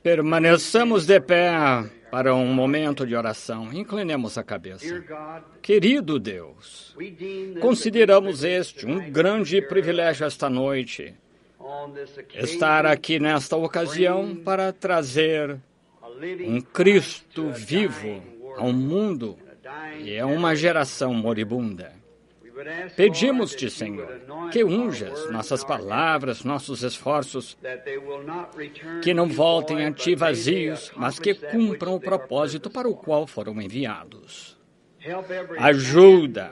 Permaneçamos de pé para um momento de oração. Inclinemos a cabeça. Querido Deus, consideramos este um grande privilégio esta noite, estar aqui nesta ocasião para trazer um Cristo vivo ao mundo e a uma geração moribunda. Pedimos-te, Senhor, que unjas nossas palavras, nossos esforços, que não voltem a ti vazios, mas que cumpram o propósito para o qual foram enviados. Ajuda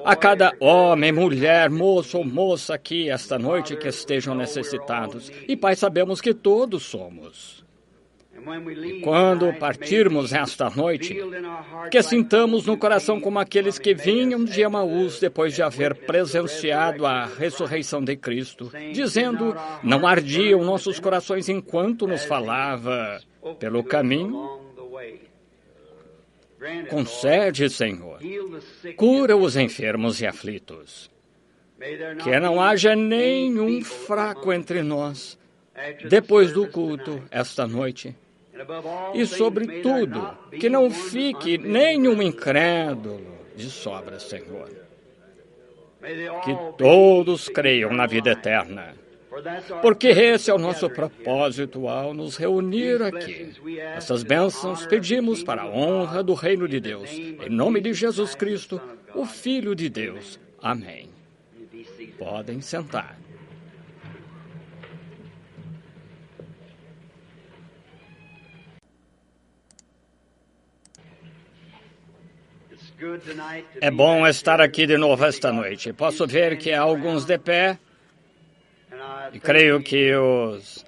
a cada homem, mulher, moço ou moça aqui esta noite que estejam necessitados. E, Pai, sabemos que todos somos. E quando partirmos esta noite, que sintamos no coração como aqueles que vinham de Emaús depois de haver presenciado a ressurreição de Cristo, dizendo, não ardiam nossos corações enquanto nos falava pelo caminho? Concede, Senhor, cura os enfermos e aflitos. Que não haja nenhum fraco entre nós, depois do culto, esta noite. E, sobretudo, que não fique nenhum incrédulo de sobra, Senhor. Que todos creiam na vida eterna, porque esse é o nosso propósito ao nos reunir aqui. Essas bênçãos pedimos para a honra do reino de Deus, em nome de Jesus Cristo, o Filho de Deus. Amém. Podem sentar. É bom estar aqui de novo esta noite. Posso ver que há alguns de pé e creio que os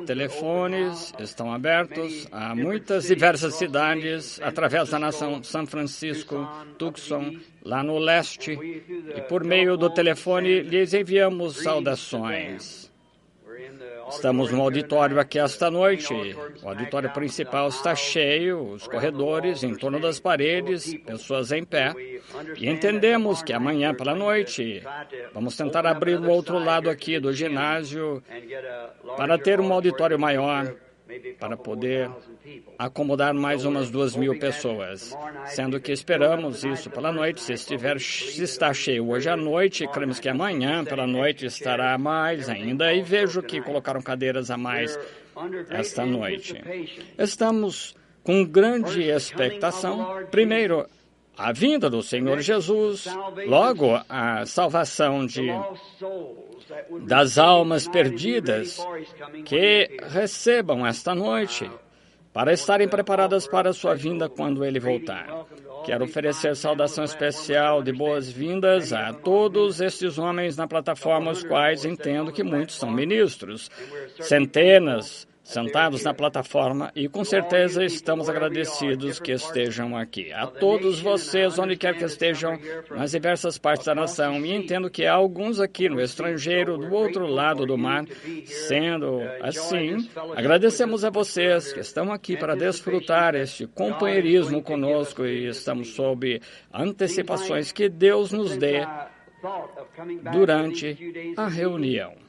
telefones estão abertos a muitas diversas cidades através da nação São Francisco, Tucson, lá no leste. E por meio do telefone lhes enviamos saudações. Estamos no auditório aqui esta noite. O auditório principal está cheio, os corredores em torno das paredes, pessoas em pé. E entendemos que amanhã pela noite vamos tentar abrir o outro lado aqui do ginásio para ter um auditório maior, para poder acomodar mais umas 2.000 pessoas, sendo que esperamos isso pela noite. Se está cheio hoje à noite, cremos que amanhã pela noite estará mais ainda, e vejo que colocaram cadeiras a mais esta noite. Estamos com grande expectação, primeiro, a vinda do Senhor Jesus, logo a salvação das almas perdidas que recebam esta noite para estarem preparadas para a sua vinda quando Ele voltar. Quero oferecer saudação especial de boas-vindas a todos estes homens na plataforma, os quais entendo que muitos são ministros, centenas sentados na plataforma, e com certeza estamos agradecidos que estejam aqui. A todos vocês, onde quer que estejam, nas diversas partes da nação, e entendo que há alguns aqui no estrangeiro, do outro lado do mar. Sendo assim, agradecemos a vocês que estão aqui para desfrutar este companheirismo conosco, e estamos sob antecipações que Deus nos dê durante a reunião.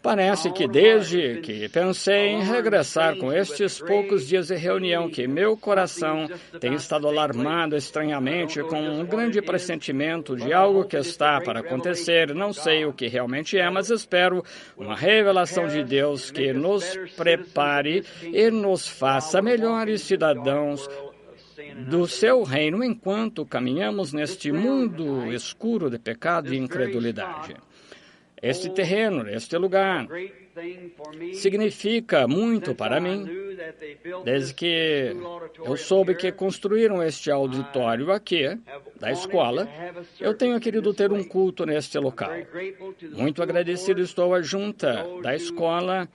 Parece que desde que pensei em regressar com estes poucos dias de reunião, que meu coração tem estado alarmado estranhamente com um grande pressentimento de algo que está para acontecer. Não sei o que realmente é, mas espero uma revelação de Deus que nos prepare e nos faça melhores cidadãos do seu reino enquanto caminhamos neste mundo escuro de pecado e incredulidade. Este terreno, este lugar, significa muito para mim. Desde que eu soube que construíram este auditório aqui, da escola, eu tenho querido ter um culto neste local. Muito agradecido estou à junta da escola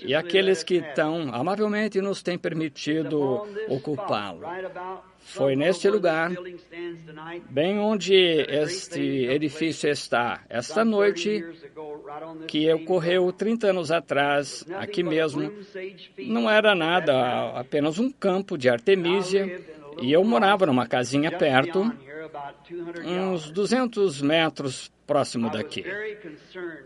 e àqueles que tão amavelmente nos têm permitido ocupá-lo. Foi neste lugar, bem onde este edifício está, esta noite, que ocorreu 30 anos atrás, aqui mesmo. Não era nada, apenas um campo de artemísia, e eu morava numa casinha perto, uns 200 metros próximo daqui.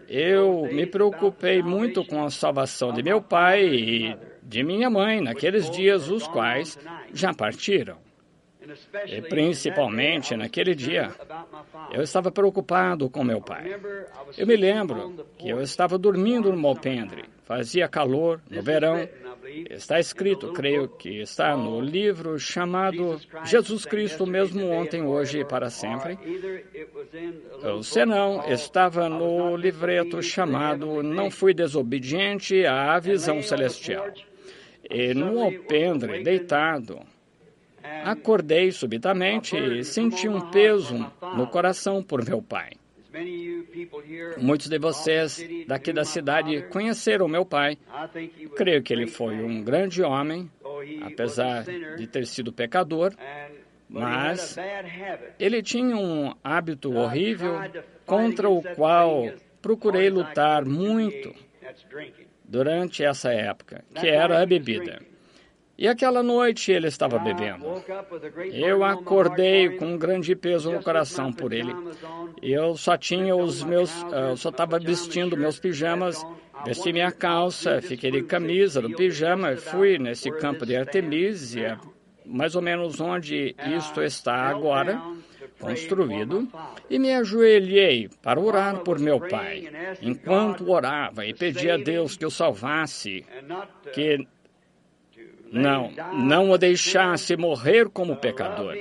Eu me preocupei muito com a salvação de meu pai e de minha mãe naqueles dias, os quais já partiram. E principalmente naquele dia, eu estava preocupado com meu pai. Eu me lembro que eu estava dormindo no alpendre. Fazia calor no verão. Está escrito, creio que está no livro chamado Jesus Cristo, mesmo ontem, hoje e para sempre. Ou senão, estava no livreto chamado Não Fui Desobediente à Visão Celestial. E no alpendre, deitado, acordei subitamente e senti um peso no coração por meu pai. Muitos de vocês daqui da cidade conheceram meu pai. Creio que ele foi um grande homem, apesar de ter sido pecador, mas ele tinha um hábito horrível contra o qual procurei lutar muito durante essa época, que era a bebida. E aquela noite ele estava bebendo. Eu acordei com um grande peso no coração por ele. Eu só tinha só estava vestindo meus pijamas, vesti minha calça, fiquei de camisa do pijama, fui nesse campo de Artemisia, mais ou menos onde isto está agora, construído, e me ajoelhei para orar por meu pai. Enquanto orava e pedia a Deus que o salvasse, que não o deixasse morrer como pecador,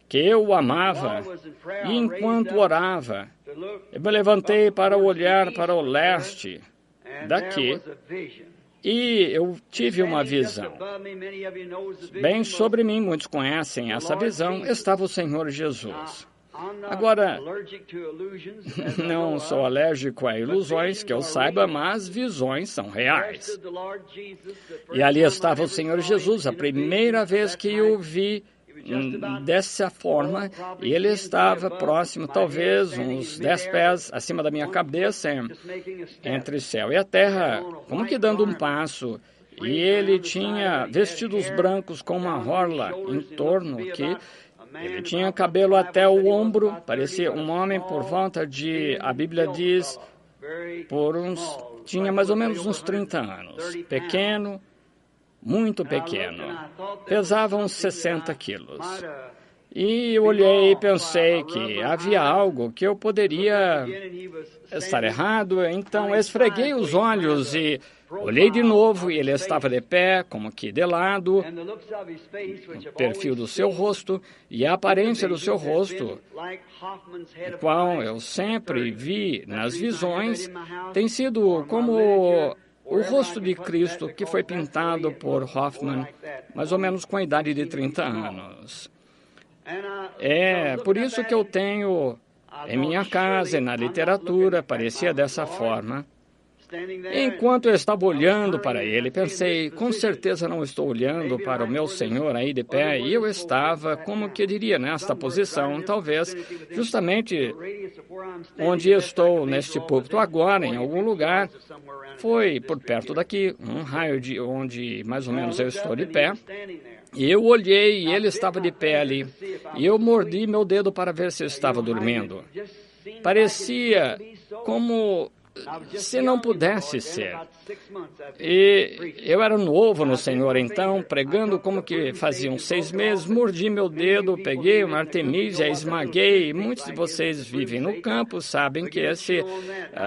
que eu o amava. E enquanto orava, eu me levantei para olhar para o leste daqui e eu tive uma visão. Bem sobre mim, muitos conhecem essa visão, estava o Senhor Jesus. Agora, não sou alérgico a ilusões, que eu saiba, mas visões são reais. E ali estava o Senhor Jesus, a primeira vez que eu vi dessa forma, e ele estava próximo, talvez uns 10 pés acima da minha cabeça, entre o céu e a terra, como que dando um passo. E ele tinha vestidos brancos com uma orla em torno que ele tinha cabelo até o ombro, parecia um homem por volta de, a Bíblia diz, tinha mais ou menos uns 30 anos. Pequeno, muito pequeno. Pesava uns 60 quilos. E eu olhei e pensei que havia algo que eu poderia estar errado, então esfreguei os olhos e olhei de novo e ele estava de pé, como que de lado, o perfil do seu rosto e a aparência do seu rosto, o qual eu sempre vi nas visões, tem sido como o rosto de Cristo que foi pintado por Hoffman, mais ou menos com a idade de 30 anos. É por isso que eu tenho em minha casa e na literatura, parecia dessa forma. Enquanto eu estava olhando para ele, pensei, com certeza não estou olhando para o meu Senhor aí de pé, e eu estava, como que eu diria, nesta posição, talvez, justamente onde eu estou neste púlpito agora, em algum lugar, foi por perto daqui, um raio de onde mais ou menos eu estou de pé, e eu olhei e ele estava de pé ali, e eu mordi meu dedo para ver se eu estava dormindo. Parecia como se não pudesse ser. E eu era novo no Senhor, então, pregando como que faziam 6 meses, mordi meu dedo, peguei uma artemisia, esmaguei. Muitos de vocês vivem no campo, sabem que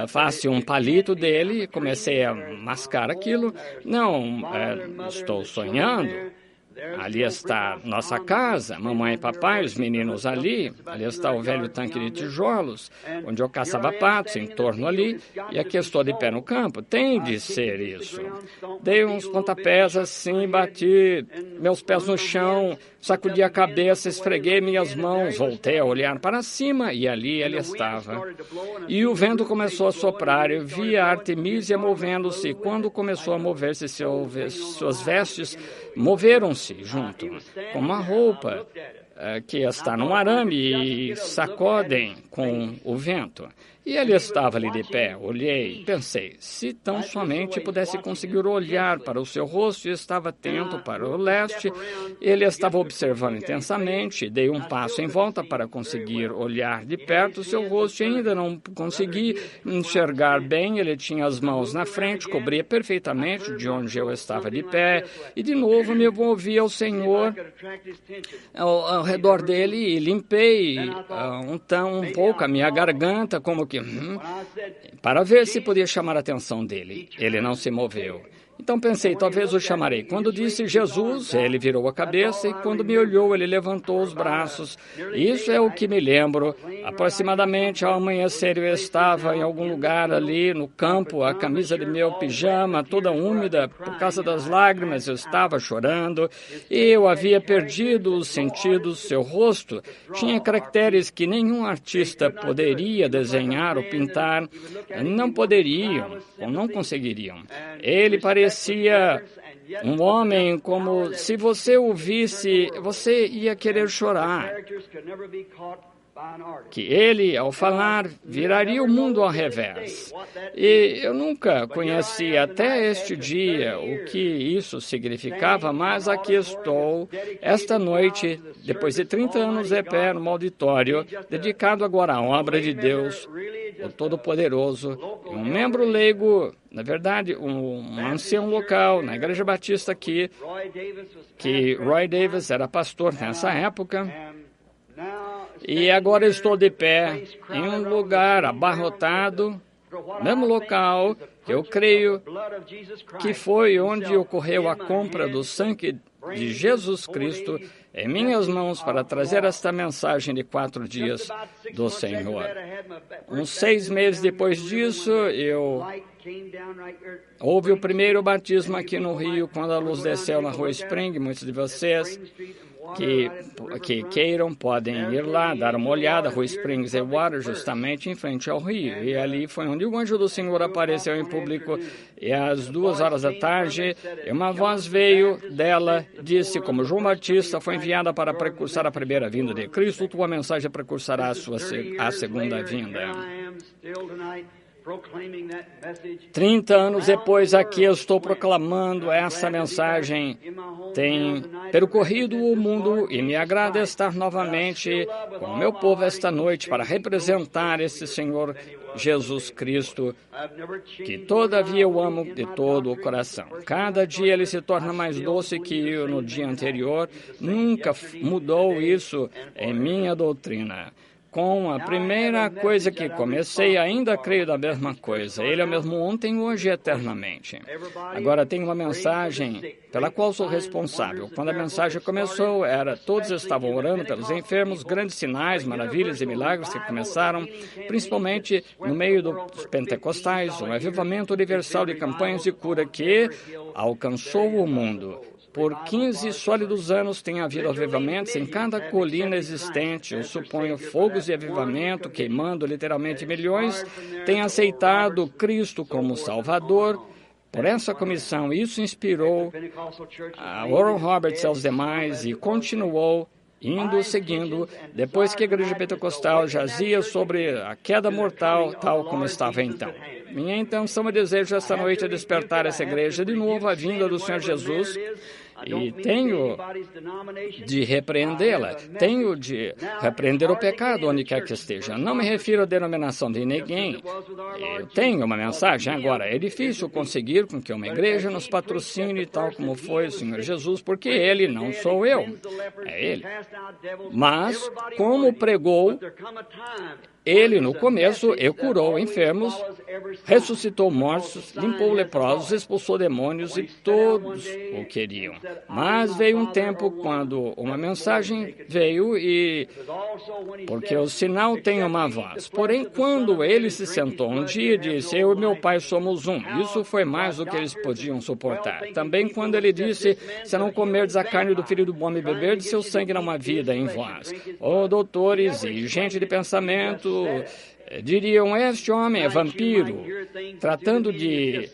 faço um palito dele e comecei a mascar aquilo. Não, estou sonhando. Ali está nossa casa, mamãe e papai, os meninos ali. Ali está o velho tanque de tijolos, onde eu caçava patos, em torno ali. E aqui estou de pé no campo. Tem de ser isso. Dei uns pontapés assim, bati meus pés no chão, sacudi a cabeça, esfreguei minhas mãos, voltei a olhar para cima e ali ele estava. E o vento começou a soprar. Eu vi a Artemisia movendo-se. Quando começou a mover-se, suas vestes moveram-se junto, com uma roupa que está num arame e sacodem com o vento. E ele estava ali de pé. Olhei, pensei, se tão somente pudesse conseguir olhar para o seu rosto, e estava atento para o leste. Ele estava observando intensamente. Dei um passo em volta para conseguir olhar de perto o seu rosto e ainda não consegui enxergar bem. Ele tinha as mãos na frente, cobria perfeitamente de onde eu estava de pé. E de novo me envolvi ao Senhor ao redor dele e limpei um pouco a minha garganta, como que para ver se podia chamar a atenção dele. Ele não se moveu. Então pensei, talvez o chamarei. Quando disse Jesus, ele virou a cabeça e quando me olhou, ele levantou os braços. Isso é o que me lembro. Aproximadamente ao amanhecer, eu estava em algum lugar ali no campo, a camisa de meu pijama toda úmida por causa das lágrimas, eu estava chorando e eu havia perdido os sentidos. Seu rosto tinha caracteres que nenhum artista poderia desenhar ou pintar. Não poderiam ou não conseguiriam. Ele parecia um homem como se você o visse, você ia querer chorar. Que ele, ao falar, viraria o mundo ao revés. E eu nunca conheci até este dia o que isso significava, mas aqui estou, esta noite, depois de 30 anos de pé no auditório, dedicado agora à obra de Deus, o Todo-Poderoso, um membro leigo, na verdade, um ancião local, na Igreja Batista aqui, que Roy Davis era pastor nessa época. E agora estou de pé em um lugar abarrotado, mesmo local, que eu creio que foi onde ocorreu a compra do sangue de Jesus Cristo em minhas mãos para trazer esta mensagem de 4 dias do Senhor. Uns 6 meses depois disso, houve o primeiro batismo aqui no Rio, quando a luz desceu na Rua Spring. Muitos de vocês que queiram podem ir lá, dar uma olhada, Rua Springs e Water, justamente em frente ao rio. E ali foi onde o anjo do Senhor apareceu em público. E às 2h da tarde, uma voz veio dela, disse, como João Batista foi enviada para precursar a primeira vinda de Cristo, tua mensagem precursará a segunda vinda. 30 anos depois, aqui eu estou proclamando essa mensagem. Tem percorrido o mundo e me agrada estar novamente com o meu povo esta noite para representar esse Senhor Jesus Cristo, que todavia eu amo de todo o coração. Cada dia ele se torna mais doce que no dia anterior. Nunca mudou isso em minha doutrina. Com a primeira coisa que comecei, ainda creio da mesma coisa. Ele é o mesmo ontem, hoje e eternamente. Agora, tem uma mensagem pela qual sou responsável. Quando a mensagem começou, todos estavam orando pelos enfermos, grandes sinais, maravilhas e milagres que começaram, principalmente no meio dos pentecostais, um avivamento universal de campanhas de cura que alcançou o mundo. Por 15 sólidos anos tem havido avivamentos em cada colina existente. Eu suponho fogos de avivamento, queimando literalmente milhões, têm aceitado Cristo como Salvador. Por essa comissão, isso inspirou a Oral Roberts e aos demais e continuou seguindo, depois que a Igreja Pentecostal jazia sobre a queda mortal, tal como estava então. Minha intenção e desejo esta noite é despertar essa igreja de novo à vinda do Senhor Jesus. E tenho de repreendê-la, tenho de repreender o pecado onde quer que esteja. Não me refiro à denominação de ninguém. Eu tenho uma mensagem agora. É difícil conseguir com que uma igreja nos patrocine tal como foi o Senhor Jesus, porque Ele não sou eu, é Ele. Mas, como pregou, Ele, no começo, curou enfermos, ressuscitou mortos, limpou leprosos, expulsou demônios e todos o queriam. Mas veio um tempo quando uma mensagem veio porque o sinal tem uma voz. Porém, quando ele se sentou um dia e disse, eu e meu pai somos um, isso foi mais do que eles podiam suportar. Também quando ele disse, se não comerdes a carne do filho do homem e beberdes, seu sangue não há vida em vós. Doutores e gente de pensamento isso, diriam, este homem é vampiro, tratando de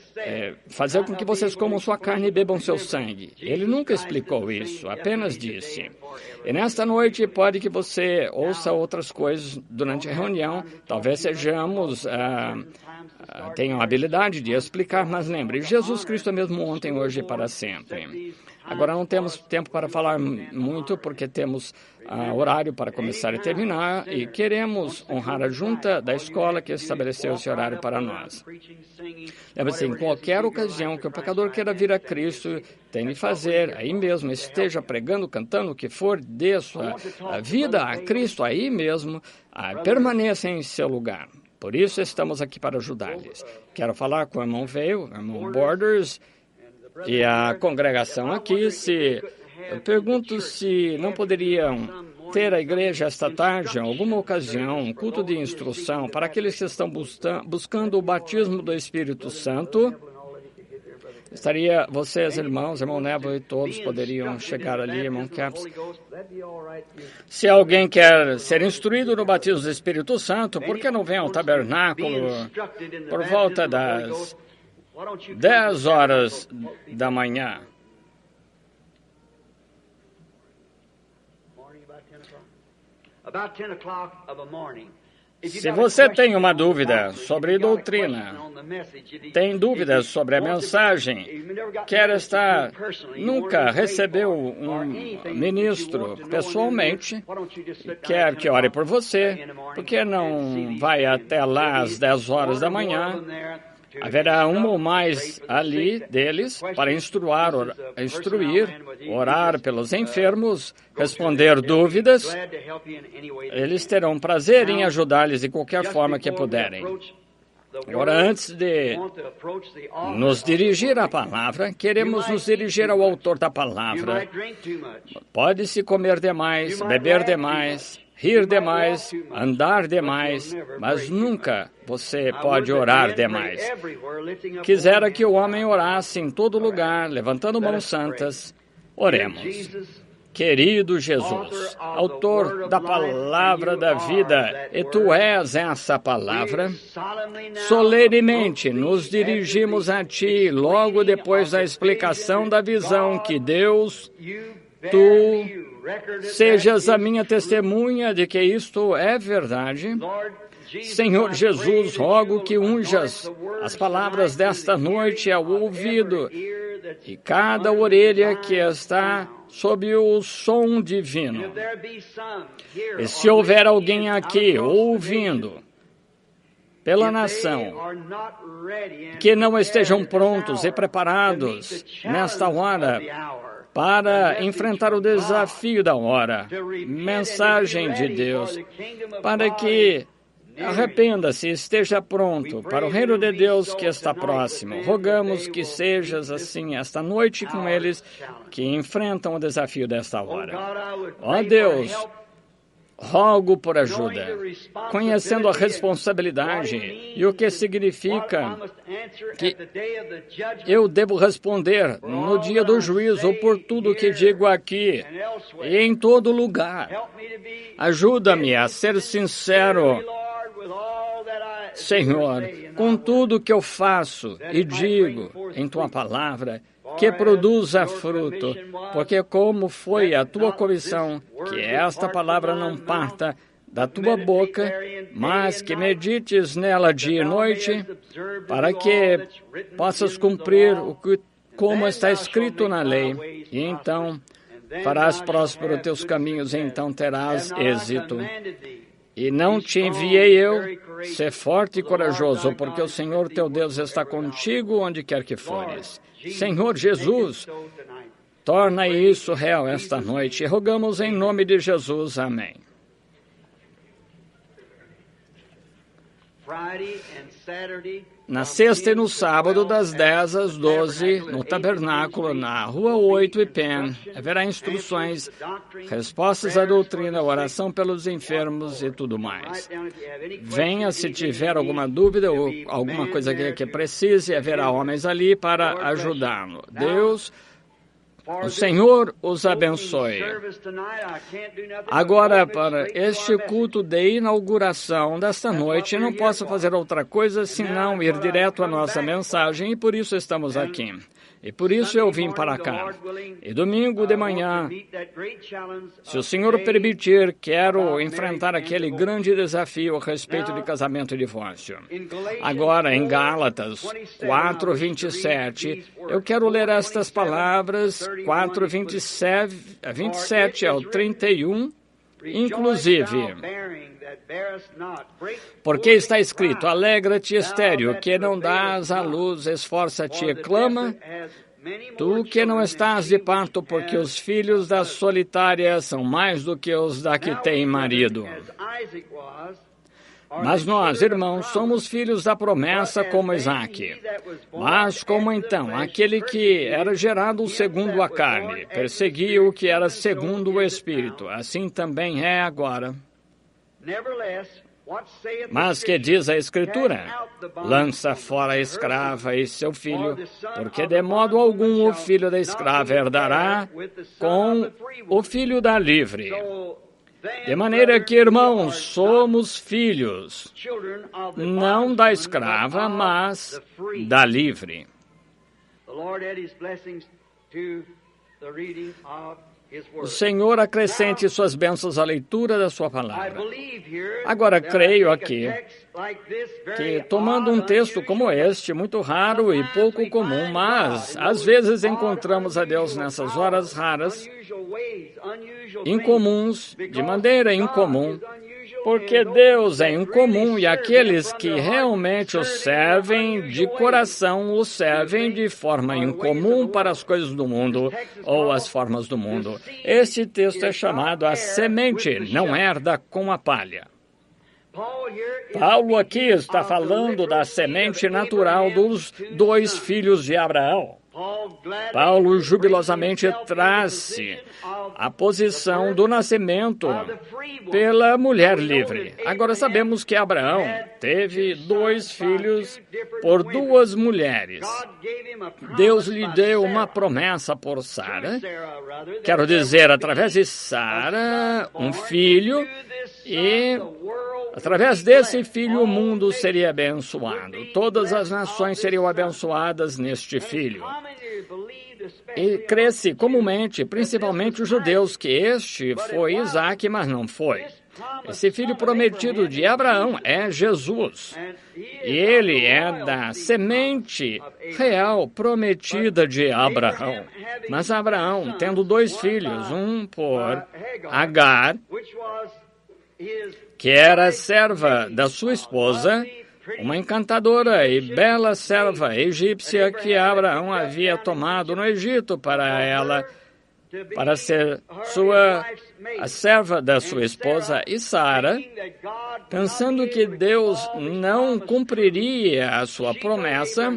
fazer com que vocês comam sua carne e bebam seu sangue. Ele nunca explicou isso, apenas disse. E nesta noite pode que você ouça outras coisas durante a reunião, talvez sejamos... tenham a habilidade de explicar, mas lembre, Jesus Cristo é mesmo ontem, hoje e para sempre. Agora não temos tempo para falar muito, porque temos horário para começar e terminar, e queremos honrar a junta da escola que estabeleceu esse horário para nós. Lembre-se, em qualquer ocasião que o pecador queira vir a Cristo, tem de fazer aí mesmo, esteja pregando, cantando, o que for, dê sua vida a Cristo aí mesmo, permaneça em seu lugar. Por isso estamos aqui para ajudar-lhes. Quero falar com o irmão Veio, o irmão Borders e a congregação aqui. Eu pergunto se não poderiam ter a igreja esta tarde, em alguma ocasião, um culto de instrução para aqueles que estão buscando o batismo do Espírito Santo. Estaria vocês, irmãos, irmão Neville e todos poderiam chegar ali, irmão Caps. Se alguém quer ser instruído no batismo do Espírito Santo, por que não vem ao tabernáculo por volta das 10 horas da manhã? Se você tem uma dúvida sobre doutrina, tem dúvidas sobre a mensagem, nunca recebeu um ministro pessoalmente, quer que ore por você, por que não vai até lá às 10 horas da manhã? Haverá um ou mais ali deles para instruir, orar pelos enfermos, responder dúvidas. Eles terão prazer em ajudar-lhes de qualquer forma que puderem. Agora, antes de nos dirigir à palavra, queremos nos dirigir ao autor da palavra. Pode-se comer demais, beber demais, rir demais, andar demais, mas nunca você pode orar demais. Quisera que o homem orasse em todo lugar, levantando mãos santas. Oremos. Querido Jesus, autor da palavra da vida, e Tu és essa palavra, solenemente nos dirigimos a Ti logo depois da explicação da visão que Deus, Tu sejas a minha testemunha de que isto é verdade. Senhor Jesus, rogo que unjas as palavras desta noite ao ouvido e cada orelha que está sob o som divino. E se houver alguém aqui ouvindo pela nação que não estejam prontos e preparados nesta hora para enfrentar o desafio da hora, mensagem de Deus, para que arrependa-se e esteja pronto para o reino de Deus que está próximo. Rogamos que sejas assim esta noite com eles que enfrentam o desafio desta hora. Ó Deus, rogo por ajuda, conhecendo a responsabilidade e o que significa que eu devo responder no dia do juízo por tudo que digo aqui e em todo lugar. Ajuda-me a ser sincero, Senhor, com tudo que eu faço e digo em Tua palavra, que produza fruto, porque como foi a Tua comissão, que esta palavra não parta da Tua boca, mas que medites nela dia e noite, para que possas cumprir como está escrito na lei, e então farás próspero teus caminhos, e então terás êxito. E não te enviei eu, ser forte e corajoso, porque o Senhor teu Deus está contigo onde quer que fores. Senhor Jesus, torna isso real esta noite, e rogamos em nome de Jesus. Amém. Na sexta e no sábado, das 10 às 12, no tabernáculo, na Rua 8 e Penn, haverá instruções, respostas à doutrina, oração pelos enfermos e tudo mais. Venha se tiver alguma dúvida ou alguma coisa que precise, haverá homens ali para ajudá-lo. Deus O Senhor os abençoe. Agora, para este culto de inauguração desta noite, não posso fazer outra coisa senão ir direto à nossa mensagem, e por isso estamos aqui. E por isso eu vim para cá. E domingo de manhã, se o Senhor permitir, quero enfrentar aquele grande desafio a respeito de casamento e divórcio. Agora, em Gálatas 4:27, eu quero ler estas palavras, 4:27 ao 31, inclusive. Porque está escrito: alegra-te, estéril, que não dás à luz, esforça-te e clama, tu que não estás de parto, porque os filhos da solitária são mais do que os da que tem marido. Mas nós, irmãos, somos filhos da promessa como Isaque. Mas como então aquele que era gerado segundo a carne perseguia o que era segundo o Espírito, assim também é agora. Mas que diz a Escritura? Lança fora a escrava e seu filho, porque de modo algum o filho da escrava herdará com o filho da livre. De maneira que, irmãos, somos filhos, não da escrava, mas da livre. O Senhor acrescente suas bênçãos à leitura da sua palavra. Agora, creio aqui que, tomando um texto como este, muito raro e pouco comum, mas às vezes encontramos a Deus nessas horas raras, incomuns, de maneira incomum, porque Deus é incomum e aqueles que realmente o servem de coração o servem de forma incomum para as coisas do mundo ou as formas do mundo. Este texto é chamado a semente, não herda com a palha. Paulo aqui está falando da semente natural dos dois filhos de Abraão. Paulo jubilosamente traz a posição do nascimento pela mulher livre. Agora sabemos que Abraão teve dois filhos por duas mulheres. Deus lhe deu uma promessa por Sara, quero dizer, através de Sara, um filho, e através desse filho o mundo seria abençoado. Todas as nações seriam abençoadas neste filho. E cresce comumente, principalmente os judeus, que este foi Isaque, mas não foi. Esse filho prometido de Abraão é Jesus. E ele é da semente real prometida de Abraão. Mas Abraão, tendo dois filhos, um por Agar, que era serva da sua esposa, uma encantadora e bela serva egípcia que Abraão havia tomado no Egito para ser a serva da sua esposa, e Sara, pensando que Deus não cumpriria a sua promessa,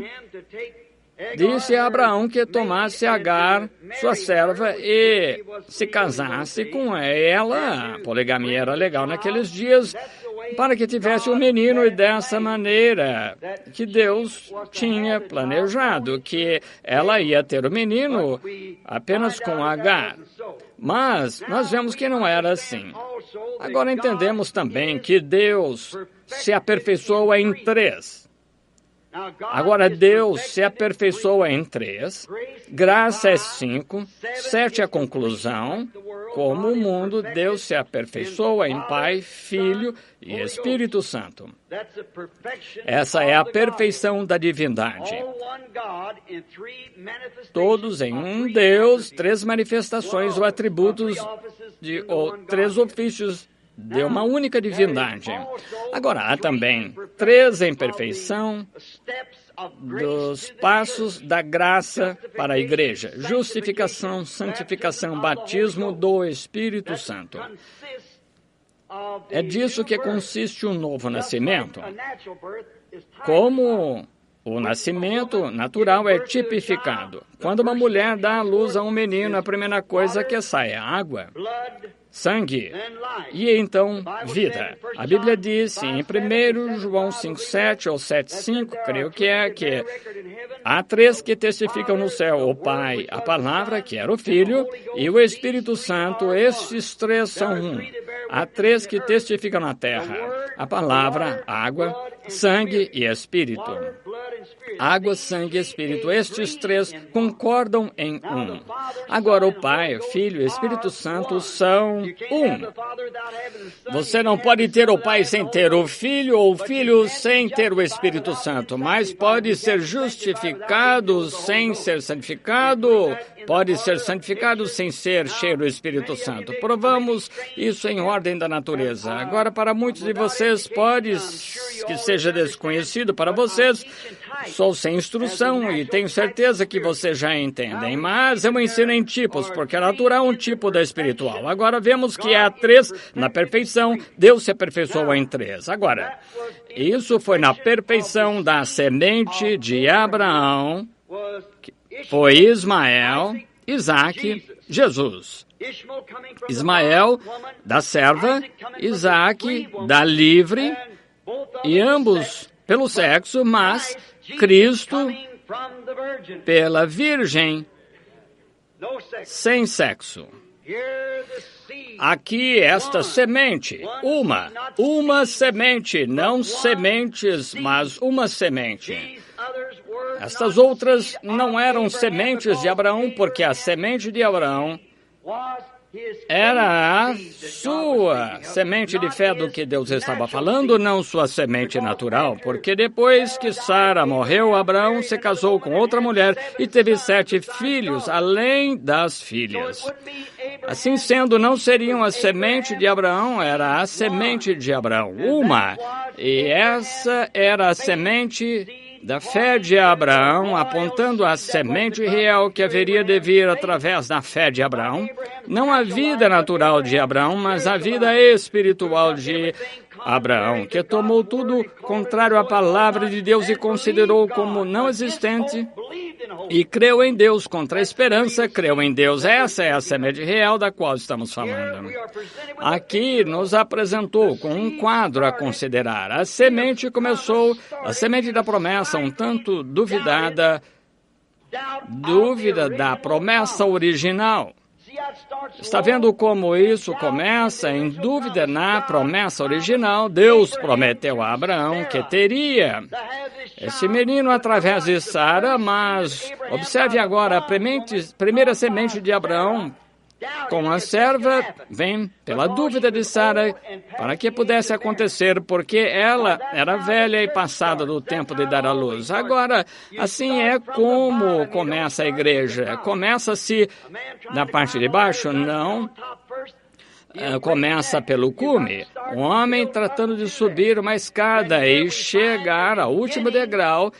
disse a Abraão que tomasse Agar, sua serva, e se casasse com ela. A poligamia era legal naqueles dias, para que tivesse um menino, e dessa maneira que Deus tinha planejado, que ela ia ter o menino apenas com Agar. Mas nós vemos que não era assim. Agora entendemos também que Deus se aperfeiçoa em três. Agora, Deus se aperfeiçoa em três, graça é 5, 7 é a conclusão. Como o mundo, Deus se aperfeiçoa em Pai, Filho e Espírito Santo. Essa é a perfeição da divindade. Todos em um Deus, 3 manifestações ou atributos ou 3 ofícios de uma única divindade. Agora, há também 3 em perfeição dos passos da graça para a igreja: justificação, santificação, batismo do Espírito Santo. É disso que consiste o novo nascimento. Como O nascimento natural é tipificado. Quando uma mulher dá à luz a um menino, a primeira coisa que sai é água, sangue e então vida. A Bíblia diz em 1 João 5,7 ou 7,5, creio que há 3 que testificam no céu: o Pai, a Palavra, que era o Filho, e o Espírito Santo. Estes 3 são um. Há 3 que testificam na terra: a Palavra, água, sangue e Espírito. Água, sangue e Espírito. Estes 3 concordam em um. Agora, o Pai, o Filho e o Espírito Santo são um. Você não pode ter o Pai sem ter o Filho, ou o Filho sem ter o Espírito Santo, mas pode ser justificado sem ser santificado, pode ser santificado sem ser cheio do Espírito Santo. Provamos isso em ordem da natureza. Agora, para muitos de vocês, pode que seja desconhecido para vocês, sou sem instrução e tenho certeza que vocês já entendem, mas eu ensino em tipos, porque a natural é um tipo da espiritual. Agora vemos que há 3 na perfeição, Deus se aperfeiçoou em 3. Agora, isso foi na perfeição da semente de Abraão, foi Ismael, Isaque, Jesus. Ismael da serva, Isaque da livre, e ambos pelo sexo, mas Cristo pela virgem, sem sexo. Aqui esta semente, uma semente, não sementes, mas uma semente. Estas outras não eram sementes de Abraão, porque a semente de Abraão era a sua semente de fé do que Deus estava falando, não sua semente natural, porque depois que Sara morreu, Abraão se casou com outra mulher e teve 7 filhos, além das filhas. Assim sendo, não seriam a semente de Abraão, era a semente de Abraão, uma. E essa era a semente da fé de Abraão, apontando à semente real que haveria de vir através da fé de Abraão. Não a vida natural de Abraão, mas a vida espiritual de Abraão, que tomou tudo contrário à palavra de Deus e considerou como não existente e creu em Deus contra a esperança, creu em Deus. Essa é a semente real da qual estamos falando. Aqui nos apresentou com um quadro a considerar. A semente da promessa, um tanto dúvida da promessa original. Está vendo como isso começa em dúvida na promessa original? Deus prometeu a Abraão que teria esse menino através de Sara, mas observe agora, a primeira semente de Abraão com a serva vem pela dúvida de Sara para que pudesse acontecer, porque ela era velha e passada do tempo de dar à luz. Agora, assim é como começa a igreja. Começa-se na parte de baixo? Não. Começa pelo cume. Um homem tratando de subir uma escada e chegar ao último degrau,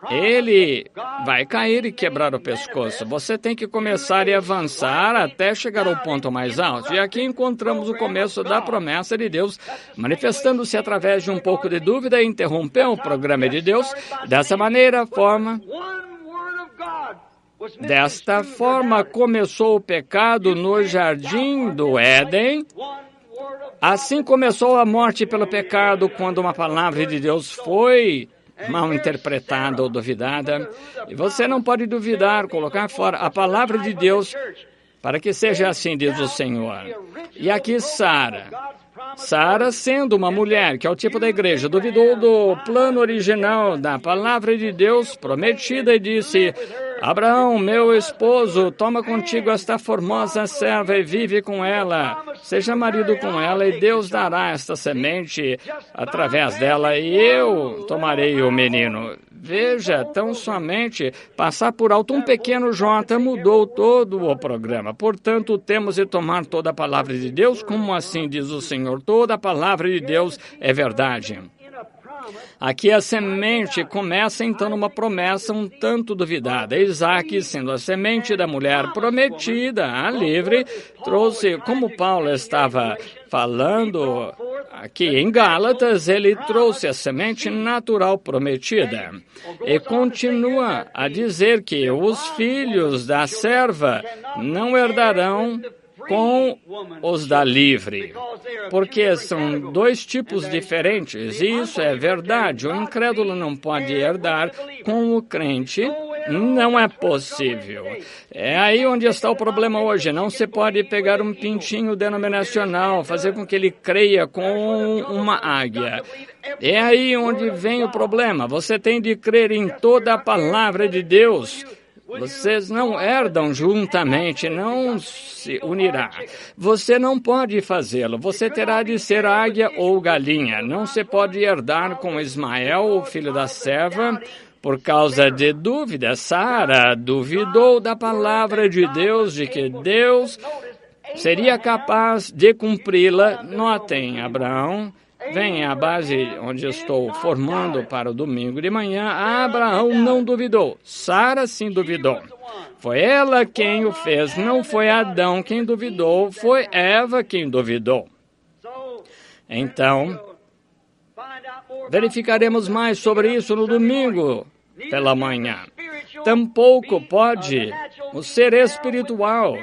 ele vai cair e quebrar o pescoço. Você tem que começar e avançar até chegar ao ponto mais alto. E aqui encontramos o começo da promessa de Deus, manifestando-se através de um pouco de dúvida e interrompeu o programa de Deus. Desta forma começou o pecado no jardim do Éden. Assim começou a morte pelo pecado, quando uma palavra de Deus foi mal interpretada ou duvidada. E você não pode duvidar, colocar fora a palavra de Deus, para que seja assim, diz o Senhor. E aqui Sara, sendo uma mulher, que é o tipo da igreja, duvidou do plano original da palavra de Deus prometida e disse: Abraão, meu esposo, toma contigo esta formosa serva e vive com ela. Seja marido com ela e Deus dará esta semente através dela e eu tomarei o menino. Veja, tão somente passar por alto um pequeno J mudou todo o programa. Portanto, temos de tomar toda a palavra de Deus, como assim diz o Senhor. Toda a palavra de Deus é verdade. Aqui a semente começa então numa promessa um tanto duvidada. Isaque, sendo a semente da mulher prometida, a livre, trouxe, como Paulo estava falando aqui em Gálatas, ele trouxe a semente natural prometida e continua a dizer que os filhos da serva não herdarão com os da livre, porque são dois tipos diferentes, e isso é verdade. O incrédulo não pode herdar com o crente, não é possível. É aí onde está o problema hoje. Não se pode pegar um pintinho denominacional, fazer com que ele creia com uma águia. É aí onde vem o problema. Você tem de crer em toda a palavra de Deus. Vocês não herdam juntamente, não se unirá. Você não pode fazê-lo. Você terá de ser águia ou galinha. Não se pode herdar com Ismael, o filho da serva, por causa de dúvida. Sara duvidou da palavra de Deus, de que Deus seria capaz de cumpri-la. Notem, Abraão. Vem a base onde estou formando para o domingo de manhã. Abraão não duvidou. Sara sim duvidou. Foi ela quem o fez. Não foi Adão quem duvidou. Foi Eva quem duvidou. Então, verificaremos mais sobre isso no domingo pela manhã. Tampouco pode o ser espiritual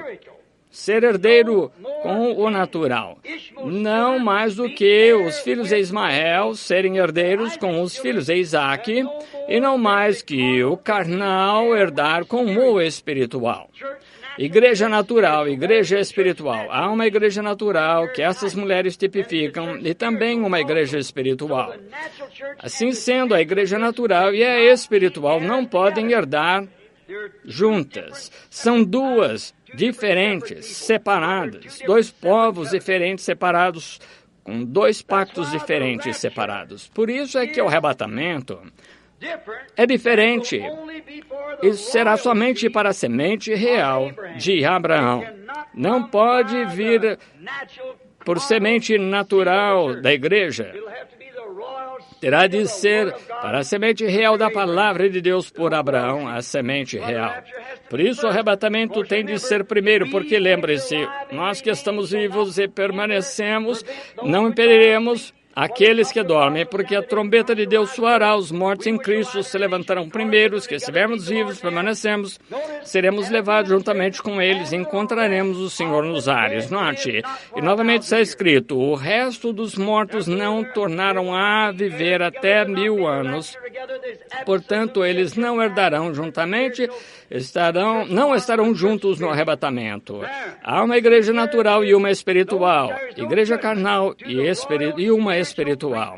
ser herdeiro com o natural. Não mais do que os filhos de Ismael serem herdeiros com os filhos de Isaac, e não mais que o carnal herdar com o espiritual. Igreja natural, igreja espiritual. Há uma igreja natural que essas mulheres tipificam e também uma igreja espiritual. Assim sendo, a igreja natural e a espiritual não podem herdar juntas. São duas diferentes, separadas, dois povos diferentes separados, com dois pactos diferentes separados. Por isso é que o arrebatamento é diferente. Isso será somente para a semente real de Abraão. Não pode vir por semente natural da igreja. Terá de ser para a semente real da palavra de Deus por Abraão, a semente real. Por isso o arrebatamento tem de ser primeiro, porque lembre-se, nós que estamos vivos e permanecemos, não impediremos aqueles que dormem, porque a trombeta de Deus soará, os mortos em Cristo se levantarão primeiro, os que estivermos vivos, permanecemos, seremos levados juntamente com eles e encontraremos o Senhor nos ares. Note, e novamente está escrito, o resto dos mortos não tornaram a viver até 1000 anos, portanto, eles não herdarão juntamente, não estarão juntos no arrebatamento. Há uma igreja natural e uma espiritual, igreja carnal e uma espiritual.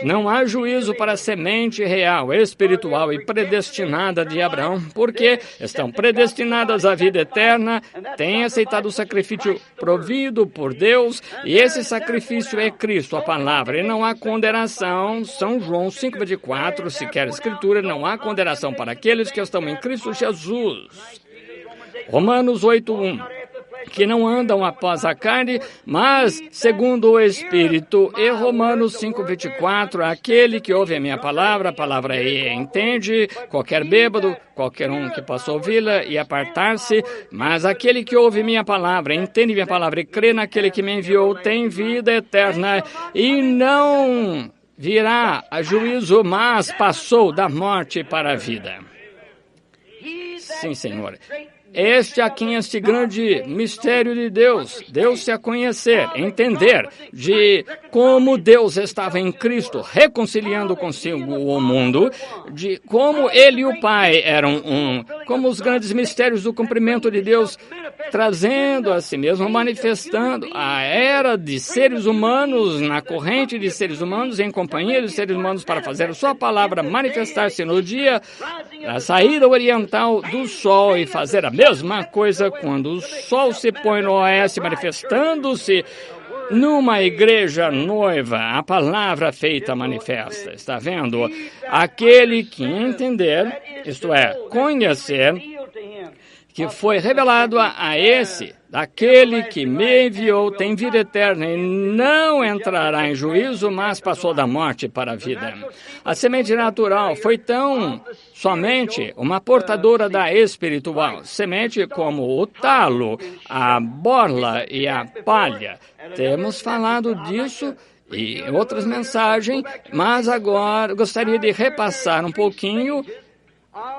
Não há juízo para a semente real, espiritual e predestinada de Abraão, porque estão predestinadas à vida eterna, têm aceitado o sacrifício provido por Deus, e esse sacrifício é Cristo, a palavra, e não há condenação. São João 5,24, se quer a escritura, não há condenação para aqueles que estão em Cristo Jesus. Romanos 8:1, que não andam após a carne, mas segundo o Espírito. E Romanos 5:24, aquele que ouve a minha palavra, a palavra é entende, qualquer bêbado, qualquer um que possa ouvi-la e apartar-se, mas aquele que ouve minha palavra, entende minha palavra e crê naquele que me enviou, tem vida eterna e não virá a juízo, mas passou da morte para a vida. Sim, Senhor. Este aqui é este grande mistério de Deus. Deus se a conhecer, entender de como Deus estava em Cristo, reconciliando consigo o mundo, de como Ele e o Pai eram um, como os grandes mistérios do cumprimento de Deus, trazendo a si mesmo, manifestando a era de seres humanos, na corrente de seres humanos, em companhia de seres humanos, para fazer a sua palavra manifestar-se no dia da saída oriental do sol e fazer a mesma coisa quando o sol se põe no oeste, manifestando-se numa igreja noiva, a palavra feita manifesta. Está vendo? Aquele que entender, isto é, conhecer, que foi revelado a esse, daquele que me enviou, tem vida eterna e não entrará em juízo, mas passou da morte para a vida. A semente natural foi tão somente uma portadora da espiritual, semente como o talo, a borla e a palha. Temos falado disso e outras mensagens, mas agora gostaria de repassar um pouquinho.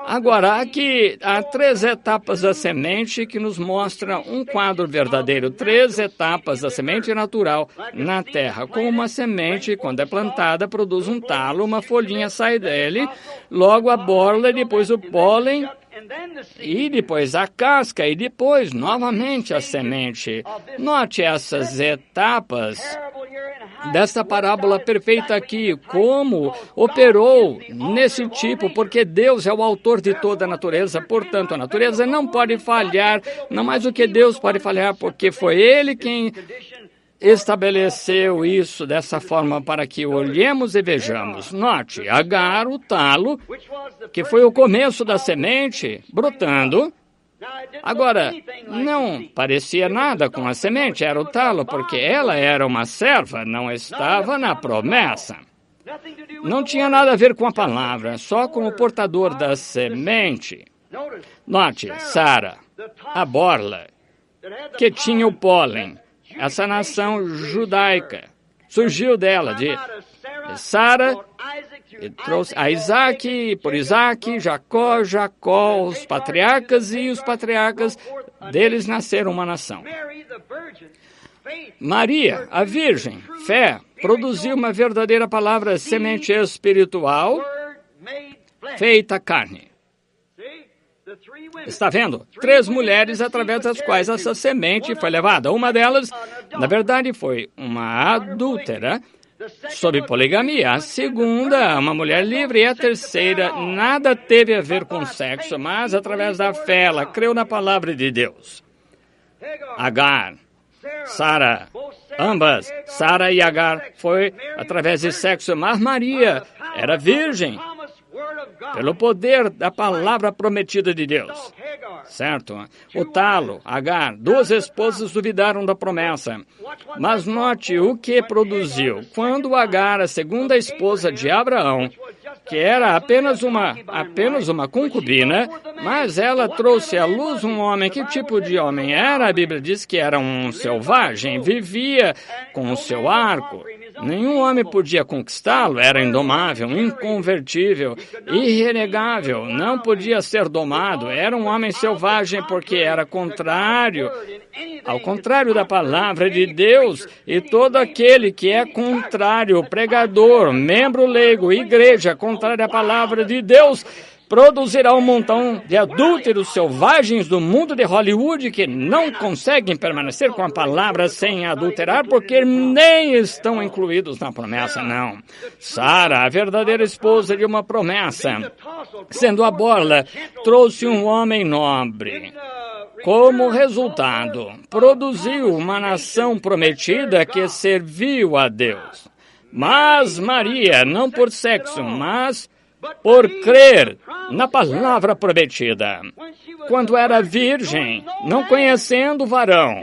Agora, aqui há 3 etapas da semente que nos mostram um quadro verdadeiro. 3 etapas da semente natural na terra. Como uma semente, quando é plantada, produz um talo, uma folhinha sai dele, logo a borla, depois o pólen, e depois a casca, e depois, novamente, a semente. Note essas etapas dessa parábola perfeita aqui, como operou nesse tipo, porque Deus é o autor de toda a natureza, portanto, a natureza não pode falhar, não mais do que Deus pode falhar, porque foi Ele quem estabeleceu isso dessa forma para que olhemos e vejamos. Note, Agar, o talo, que foi o começo da semente, brotando. Agora, não parecia nada com a semente, era o talo, porque ela era uma serva, não estava na promessa. Não tinha nada a ver com a palavra, só com o portador da semente. Note, Sara, a borla, que tinha o pólen. Essa nação judaica surgiu dela, de Sara, e trouxe a Isaac, por Isaac, Jacó, os patriarcas, e os patriarcas deles nasceram uma nação. Maria, a Virgem, fé, produziu uma verdadeira palavra, semente espiritual, feita carne. Está vendo? 3 mulheres através das quais essa semente foi levada. Uma delas, na verdade, foi uma adúltera, sob poligamia. A segunda, uma mulher livre. E a terceira, nada teve a ver com sexo, mas através da fé, ela creu na palavra de Deus. Agar, Sara, ambas, Sara e Agar, foi através de sexo, mas Maria era virgem, pelo poder da palavra prometida de Deus. Certo? O talo, Agar, 2 esposas duvidaram da promessa. Mas note o que produziu. Quando Agar, a segunda esposa de Abraão, que era apenas uma concubina, mas ela trouxe à luz um homem. Que tipo de homem era? A Bíblia diz que era um selvagem, vivia com o seu arco. Nenhum homem podia conquistá-lo, era indomável, inconvertível, irrenegável, não podia ser domado, era um homem selvagem porque era contrário, ao contrário da palavra de Deus, e todo aquele que é contrário, pregador, membro leigo, igreja, contrário à palavra de Deus, produzirá um montão de adúlteros selvagens do mundo de Hollywood que não conseguem permanecer com a palavra sem adulterar porque nem estão incluídos na promessa, não. Sara, a verdadeira esposa de uma promessa, sendo a borla, trouxe um homem nobre. Como resultado, produziu uma nação prometida que serviu a Deus. Mas Maria, não por sexo, mas por crer na palavra prometida. Quando era virgem, não conhecendo o varão,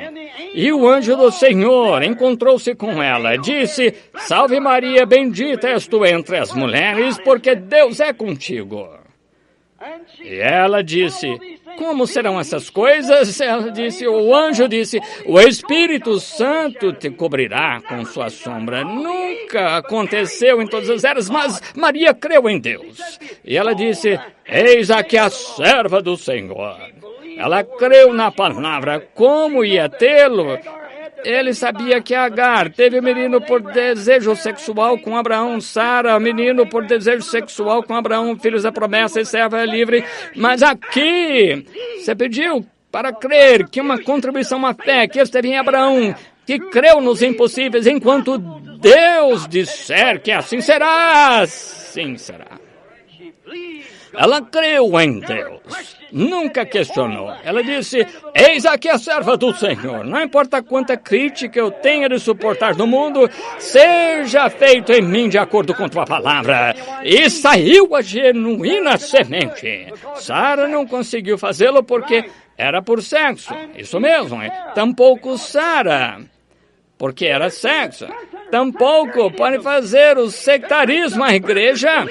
e o anjo do Senhor encontrou-se com ela, disse: Salve Maria, bendita és tu entre as mulheres, porque Deus é contigo. E ela disse: como serão essas coisas? Ela disse, o anjo disse, o Espírito Santo te cobrirá com sua sombra. Nunca aconteceu em todas as eras, mas Maria creu em Deus. E ela disse, eis aqui a serva do Senhor. Ela creu na palavra, como ia tê-lo? Ele sabia que Agar teve o menino por desejo sexual com Abraão, Sara, o menino por desejo sexual com Abraão, filhos da promessa e serva livre. Mas aqui, você pediu para crer que uma contribuição, uma fé que esteve em Abraão, que creu nos impossíveis, enquanto Deus disser que assim será, assim será. Ela creu em Deus, nunca questionou. Ela disse, eis aqui a serva do Senhor. Não importa quanta crítica eu tenha de suportar no mundo, seja feito em mim de acordo com tua palavra. E saiu a genuína semente. Sara não conseguiu fazê-lo porque era por sexo. Isso mesmo, tampouco Sara, porque era sexo. Tampouco pode fazer o sectarismo à igreja.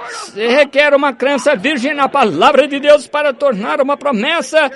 Se requer uma crença virgem na palavra de Deus para tornar uma promessa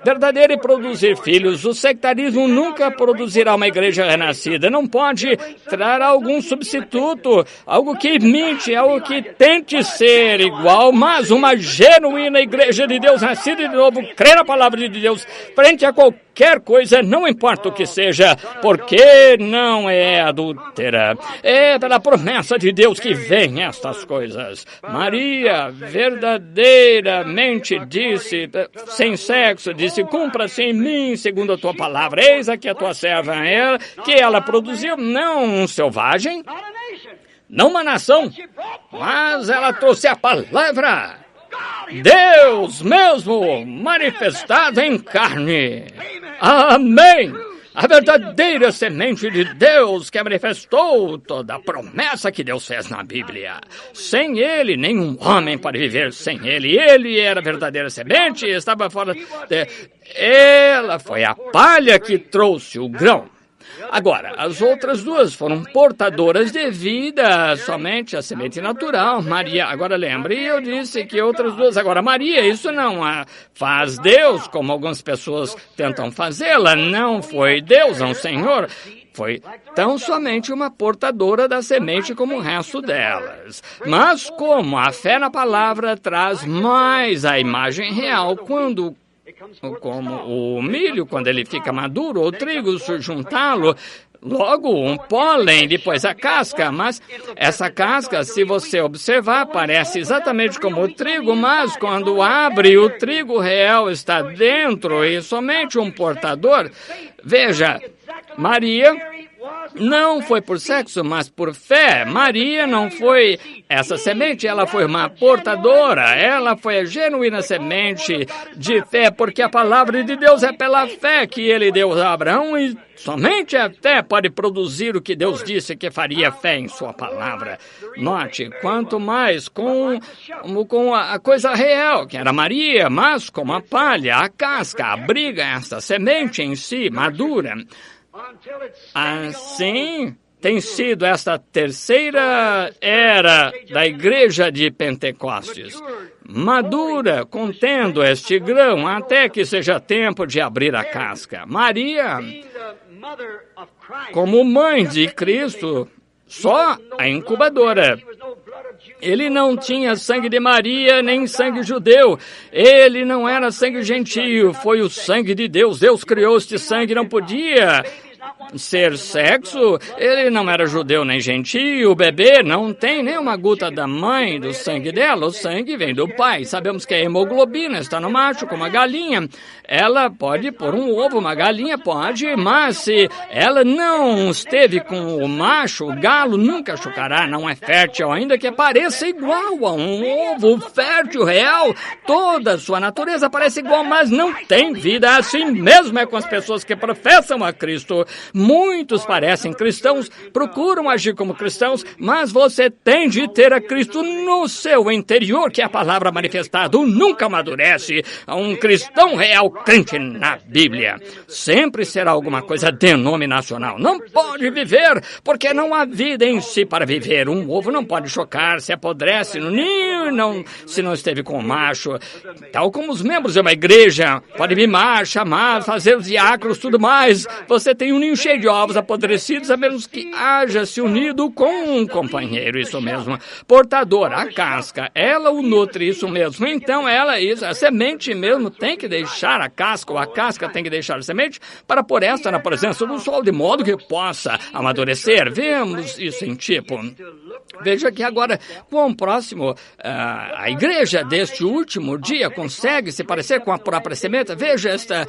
verdadeira e produzir filhos. O sectarismo nunca produzirá uma igreja renascida. Não pode trazer algum substituto, algo que imite, algo que tente ser igual, mas uma genuína igreja de Deus, nascida de novo, crê na palavra de Deus, frente a qualquer coisa, não importa o que seja, porque não é adúltera. É pela promessa de Deus que vem estas coisas. Maria verdadeiramente disse, sem sexo, disse, cumpra-se em mim, segundo a tua palavra. Eis aqui a tua serva, que ela produziu, não um selvagem, não uma nação, mas ela trouxe a palavra. Deus mesmo manifestado em carne. Amém. A verdadeira semente de Deus que manifestou toda a promessa que Deus fez na Bíblia. Sem ele, nenhum homem pode viver sem ele. Ele era a verdadeira semente e estava fora. Ela foi a palha que trouxe o grão. Agora, as outras duas foram portadoras de vida, somente a semente natural. Maria, agora lembre, eu disse que outras duas. Agora, Maria, isso não faz Deus, como algumas pessoas tentam fazê-la. Não foi Deus, não Senhor. Foi tão somente uma portadora da semente como o resto delas. Mas como a fé na palavra traz mais a imagem real, como o milho, quando ele fica maduro, ou o trigo, se juntá-lo, logo um pólen, depois a casca, mas essa casca, se você observar, parece exatamente como o trigo, mas quando abre, o trigo real está dentro e somente um portador. Veja, Maria não foi por sexo, mas por fé. Maria não foi essa semente, ela foi uma portadora. Ela foi a genuína semente de fé, porque a palavra de Deus é pela fé que ele deu a Abraão e somente a fé pode produzir o que Deus disse que faria fé em sua palavra. Note, quanto mais com a coisa real, que era Maria, mas como a palha, a casca, abriga esta semente em si, madura. Assim tem sido esta terceira era da igreja de Pentecostes, madura, contendo este grão, até que seja tempo de abrir a casca. Maria, como mãe de Cristo, só a incubadora. Ele não tinha sangue de Maria, nem sangue judeu. Ele não era sangue gentio, foi o sangue de Deus. Deus criou este sangue, não podia ser sexo. Ele não era judeu nem gentio. O bebê não tem nem uma gota da mãe, do sangue dela. O sangue vem do pai. Sabemos que a hemoglobina está no macho, como a galinha. Ela pode pôr um ovo, uma galinha pode, mas se ela não esteve com o macho, o galo nunca chocará, não é fértil, ainda que pareça igual a um ovo fértil real. Toda a sua natureza parece igual, mas não tem vida. Assim mesmo é com as pessoas que professam a Cristo. Muitos parecem cristãos, procuram agir como cristãos, mas você tem de ter a Cristo no seu interior, que é a palavra manifestada. Nunca amadurece. Um cristão real, crente na Bíblia, sempre será alguma coisa denominacional. Não pode viver, porque não há vida em si para viver. Um ovo não pode chocar, se apodrece no ninho, se não esteve com o macho. Tal como os membros de uma igreja, pode mimar, chamar, fazer os diáconos, tudo mais. Você tem um ninho cheio de ovos apodrecidos, a menos que haja se unido com um companheiro, isso mesmo. Portador, a casca, ela o nutre, isso mesmo. Então a semente mesmo tem que deixar a casca, ou a casca tem que deixar a semente para pôr esta na presença do sol, de modo que possa amadurecer. Vemos isso em tipo. Veja que agora, quão próximo a igreja deste último dia consegue se parecer com a própria semente. Veja esta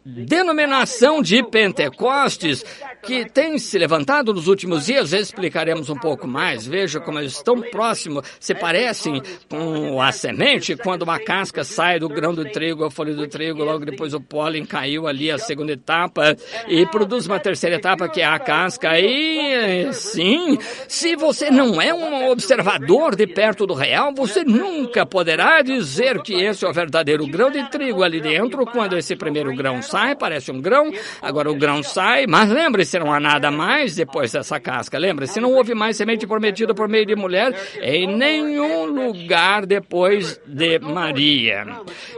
denominação de Pentecostes que tem se levantado nos últimos dias. Explicaremos um pouco mais. Veja como eles estão próximos, se parecem com a semente. Quando uma casca sai do grão do trigo, a folha do trigo, logo depois o pólen caiu ali, a segunda etapa, e produz uma terceira etapa, que é a casca. E sim, se você não é um observador de perto do real, você nunca poderá dizer que esse é o verdadeiro grão de trigo ali dentro. Quando esse primeiro grão sai, parece um grão, agora o grão sai, mas lembre-se, se não há nada mais depois dessa casca. Lembra-se, não houve mais semente prometida por meio de mulher em nenhum lugar depois de Maria.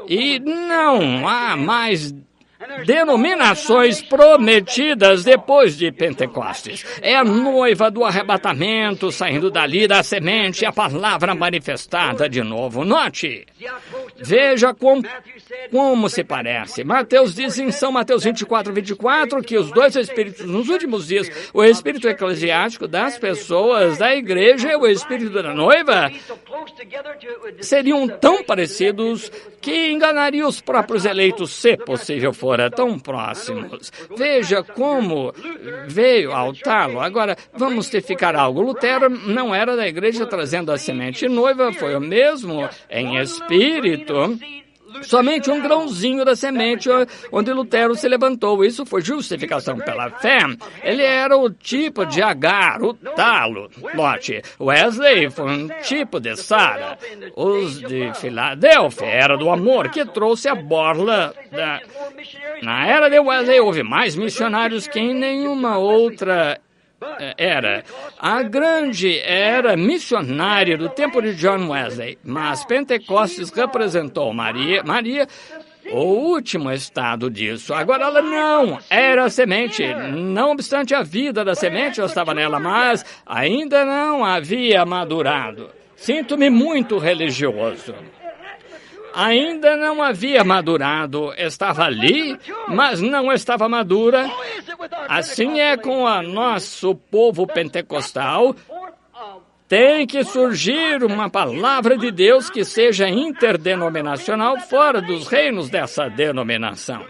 E não há mais denominações prometidas depois de Pentecostes. É a noiva do arrebatamento saindo dali da semente, a palavra manifestada de novo. Note, veja como se parece. Mateus diz em São Mateus 24, que os dois espíritos nos últimos dias, o espírito eclesiástico das pessoas da igreja e o espírito da noiva, seriam tão parecidos que enganariam os próprios eleitos, se possível fora, tão próximos. Veja como veio ao talo. Agora, vamos testificar algo. Lutero não era da igreja trazendo a semente noiva, foi o mesmo em espírito. Somente um grãozinho da semente onde Lutero se levantou. Isso foi justificação pela fé. Ele era o tipo de Agar, o talo. Note, Wesley foi um tipo de Sara. Os de Filadélfia era do amor, que trouxe a borla da... Na era de Wesley houve mais missionários que em nenhuma outra era. A grande era missionária do tempo de John Wesley, mas Pentecostes representou Maria, o último estado disso. Agora ela não era a semente, não obstante a vida da semente estava nela, mas ainda não havia madurado. Sinto-me muito religioso. Ainda não havia madurado, estava ali, mas não estava madura. Assim é com o nosso povo pentecostal. Tem que surgir uma palavra de Deus que seja interdenominacional fora dos reinos dessa denominação.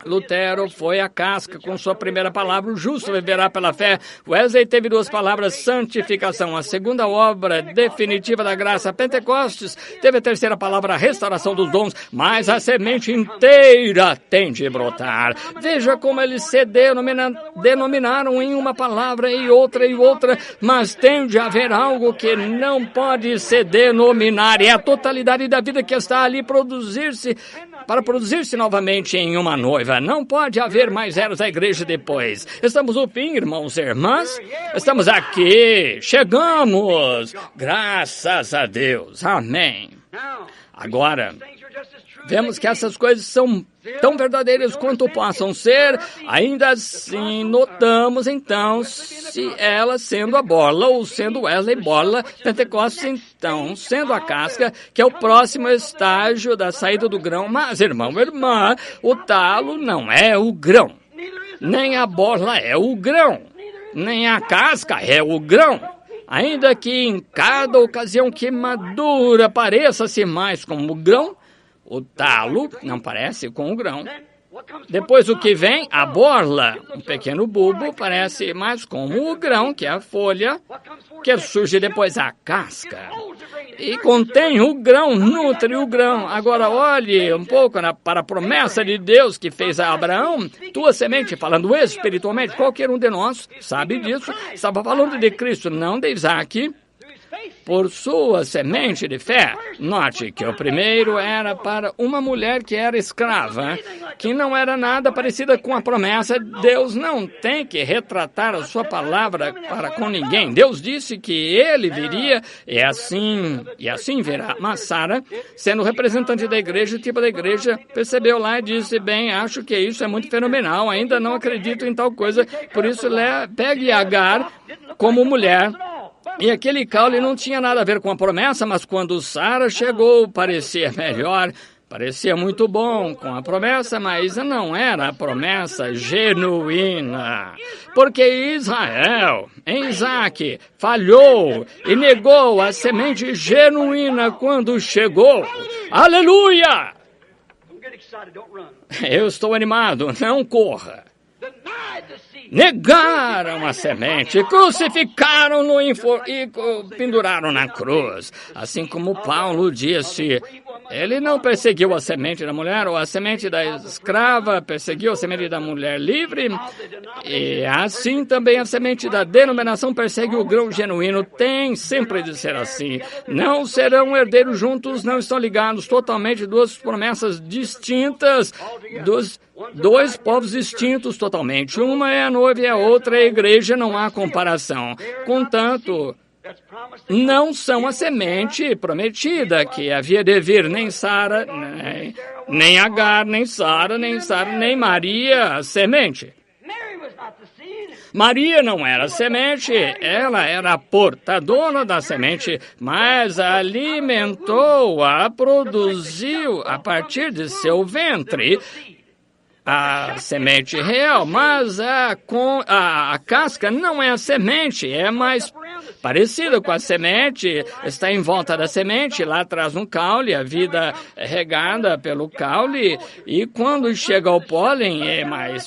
Lutero foi a casca com sua primeira palavra, o justo viverá pela fé. Wesley teve duas palavras, santificação. A segunda obra definitiva da graça, Pentecostes, teve a terceira palavra, restauração dos dons, mas a semente inteira tem de brotar. Veja como eles se denominaram em uma palavra e outra, mas tem de haver algo que não pode se denominar. É a totalidade da vida que está ali para produzir-se novamente em uma noiva. Não pode haver mais eras da igreja depois. Estamos no fim, irmãos e irmãs. Estamos aqui. Chegamos. Graças a Deus. Amém. Agora, vemos que essas coisas são tão verdadeiras quanto possam ser. Ainda assim, notamos, então, se ela sendo a borla ou sendo Wesley borla, Pentecostes, então, sendo a casca, que é o próximo estágio da saída do grão. Mas, irmão, irmã, o talo não é o grão. Nem a borla é o grão. Nem a casca é o grão. Ainda que em cada ocasião que madura pareça-se mais como o grão, o talo não parece com o grão. Depois o que vem? A borla. Um pequeno bulbo parece mais como o grão, que é a folha, que surge depois a casca. E contém o grão, nutre o grão. Agora olhe um pouco para a promessa de Deus que fez a Abraão. Tua semente, falando espiritualmente, qualquer um de nós sabe disso. Estava falando de Cristo, não de Isaac. Por sua semente de fé. Note que o primeiro era para uma mulher que era escrava, que não era nada parecida com a promessa. Deus não tem que retratar a sua palavra para com ninguém. Deus disse que ele viria e assim virá. Mas Sara, sendo representante da igreja, tipo da igreja, percebeu lá e disse, bem, acho que isso é muito fenomenal, ainda não acredito em tal coisa, por isso pegue Agar como mulher. E aquele caule não tinha nada a ver com a promessa, mas quando Sara chegou, parecia melhor, parecia muito bom com a promessa, mas não era a promessa genuína. Porque Israel, em Isaac, falhou e negou a semente genuína quando chegou. Aleluia! Eu estou animado, não corra. Negaram a semente, crucificaram-no e penduraram na cruz. Assim como Paulo disse, Ele não perseguiu a semente da mulher, ou a semente da escrava perseguiu a semente da mulher livre, e assim também a semente da denominação persegue o grão genuíno. Tem sempre de ser assim. Não serão herdeiros juntos, não estão ligados totalmente, duas promessas distintas, dois povos distintos totalmente. Uma é a noiva e a outra é a igreja, não há comparação. Contanto, não são a semente prometida que havia de vir, nem Sara, nem Agar, nem Sara, nem Maria, a semente. Maria não era semente, ela era portadora da semente, mas a alimentou, a produziu a partir de seu ventre a semente real, mas a casca não é a semente, é mais parecida com a semente, está em volta da semente, lá atrás um caule, a vida é regada pelo caule, e quando chega ao pólen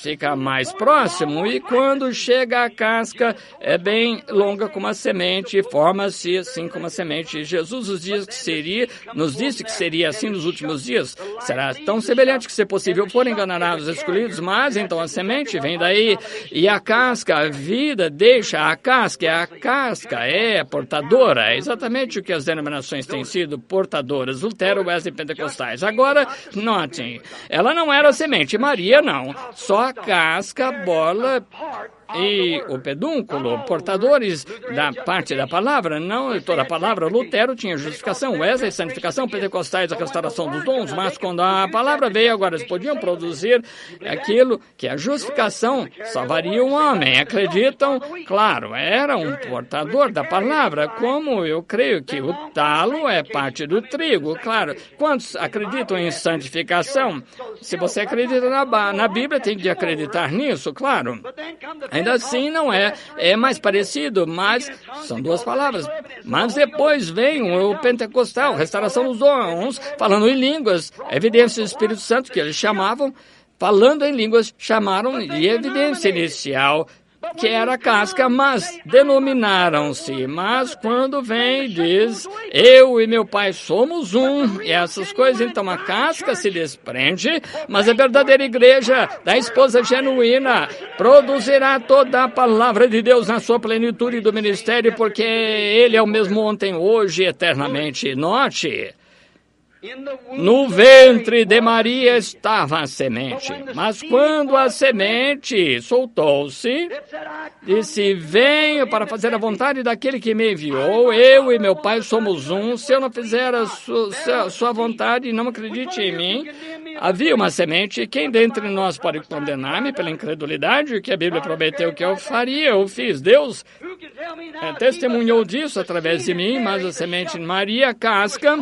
fica mais próximo, e quando chega a casca é bem longa como a semente, forma-se assim como a semente. Jesus nos disse que seria assim nos últimos dias. Será tão semelhante que, se possível, for enganará os escolhidos, mas então a semente vem daí, e a casca, a vida deixa a casca é portadora, é exatamente o que as denominações têm sido, portadoras, Lutero, Wesley, Pentecostais. Agora, notem, ela não era semente, Maria não, só a casca, a bola e o pedúnculo, portadores da parte da palavra, não toda a palavra. Lutero tinha justificação, Wesley, santificação, Pentecostais, a restauração dos dons, mas quando a palavra veio, agora eles podiam produzir aquilo que a justificação salvaria o homem. Acreditam? Claro, era um portador da palavra, como eu creio que o talo é parte do trigo. Claro, quantos acreditam em santificação? Se você acredita na Bíblia, tem que acreditar nisso, claro. Ainda assim não é mais parecido, mas são duas palavras. Mas depois vem o pentecostal, restauração dos dons, falando em línguas, evidência do Espírito Santo, que eles chamavam, falando em línguas, chamaram de evidência inicial, que era a casca, mas denominaram-se. Mas quando vem, diz, eu e meu pai somos um, e essas coisas, então a casca se desprende, mas a verdadeira igreja da esposa genuína produzirá toda a palavra de Deus na sua plenitude do ministério, porque ele é o mesmo ontem, hoje e eternamente. Note, no ventre de Maria estava a semente, mas quando a semente soltou-se, disse, venho para fazer a vontade daquele que me enviou, eu e meu pai somos um, se eu não fizer a sua vontade, não acredite em mim. Havia uma semente, quem dentre nós pode condenar-me pela incredulidade, que a Bíblia prometeu que eu faria, eu fiz. Deus testemunhou disso através de mim, mas a semente de Maria, a casca,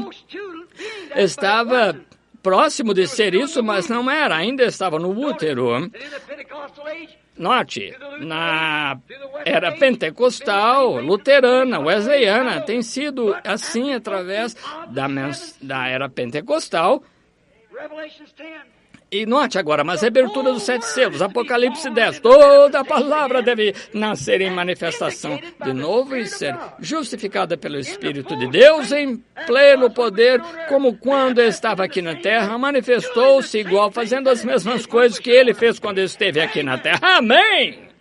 estava próximo de ser isso, mas não era, ainda estava no útero. Note, na era pentecostal, luterana, wesleyana, tem sido assim através da era pentecostal. E note agora, mas a abertura dos 7 selos, Apocalipse 10, toda a palavra deve nascer em manifestação de novo e ser justificada pelo Espírito de Deus em pleno poder, como quando estava aqui na terra, manifestou-se igual, fazendo as mesmas coisas que ele fez quando esteve aqui na terra. Amém!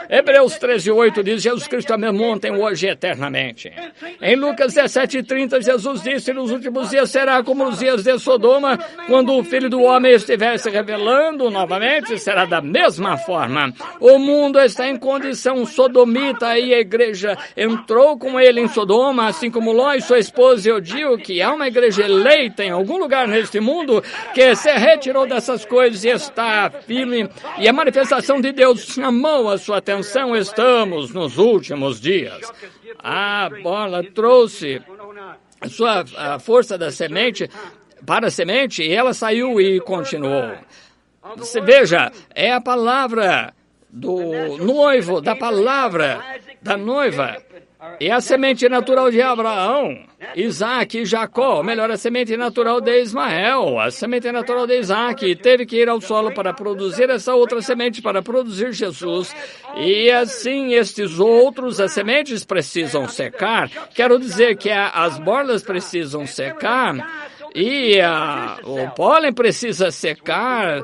Hebreus 13:8 diz, Jesus Cristo é mesmo ontem, hoje e eternamente. Em Lucas 17:30, Jesus disse, nos últimos dias será como os dias de Sodoma, quando o Filho do Homem estiver se revelando novamente, será da mesma forma. O mundo está em condição sodomita e a igreja entrou com ele em Sodoma, assim como Ló e sua esposa. Eu digo que há uma igreja eleita em algum lugar neste mundo que se retirou dessas coisas e está firme, e a manifestação de Deus chamou a sua atenção. Estamos nos últimos dias. A bola trouxe a força da semente para a semente e ela saiu e continuou. Você veja, é a palavra do noivo, da palavra da noiva. E a semente natural de Abraão, Isaac e Jacó, ou melhor, a semente natural de Ismael, a semente natural de Isaac, teve que ir ao solo para produzir essa outra semente, para produzir Jesus. E assim, estes outros, as sementes precisam secar. Quero dizer que as borlas precisam secar. E o pólen precisa secar,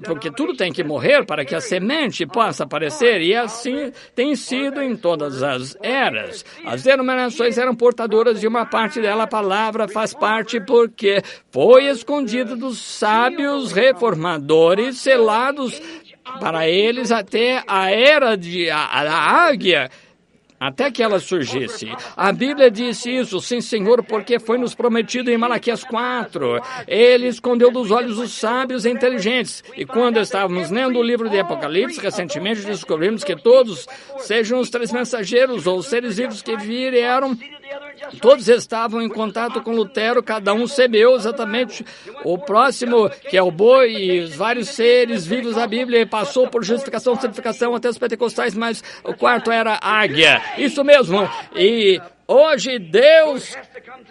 porque tudo tem que morrer para que a semente possa aparecer. E assim tem sido em todas as eras. As denominações eram portadoras de uma parte dela. A palavra faz parte porque foi escondida dos sábios reformadores, selados para eles até a era da águia, até que ela surgisse. A Bíblia disse isso, sim, Senhor, porque foi nos prometido em Malaquias 4. Ele escondeu dos olhos os sábios e inteligentes. E quando estávamos lendo o livro de Apocalipse, recentemente descobrimos que todos, sejam os 3 mensageiros ou os seres vivos que vieram, todos estavam em contato com Lutero, cada um semeou exatamente o próximo, que é o boi, e os vários seres vivos da Bíblia, passou por justificação, santificação até os pentecostais, mas o quarto era a águia. Isso mesmo. E hoje Deus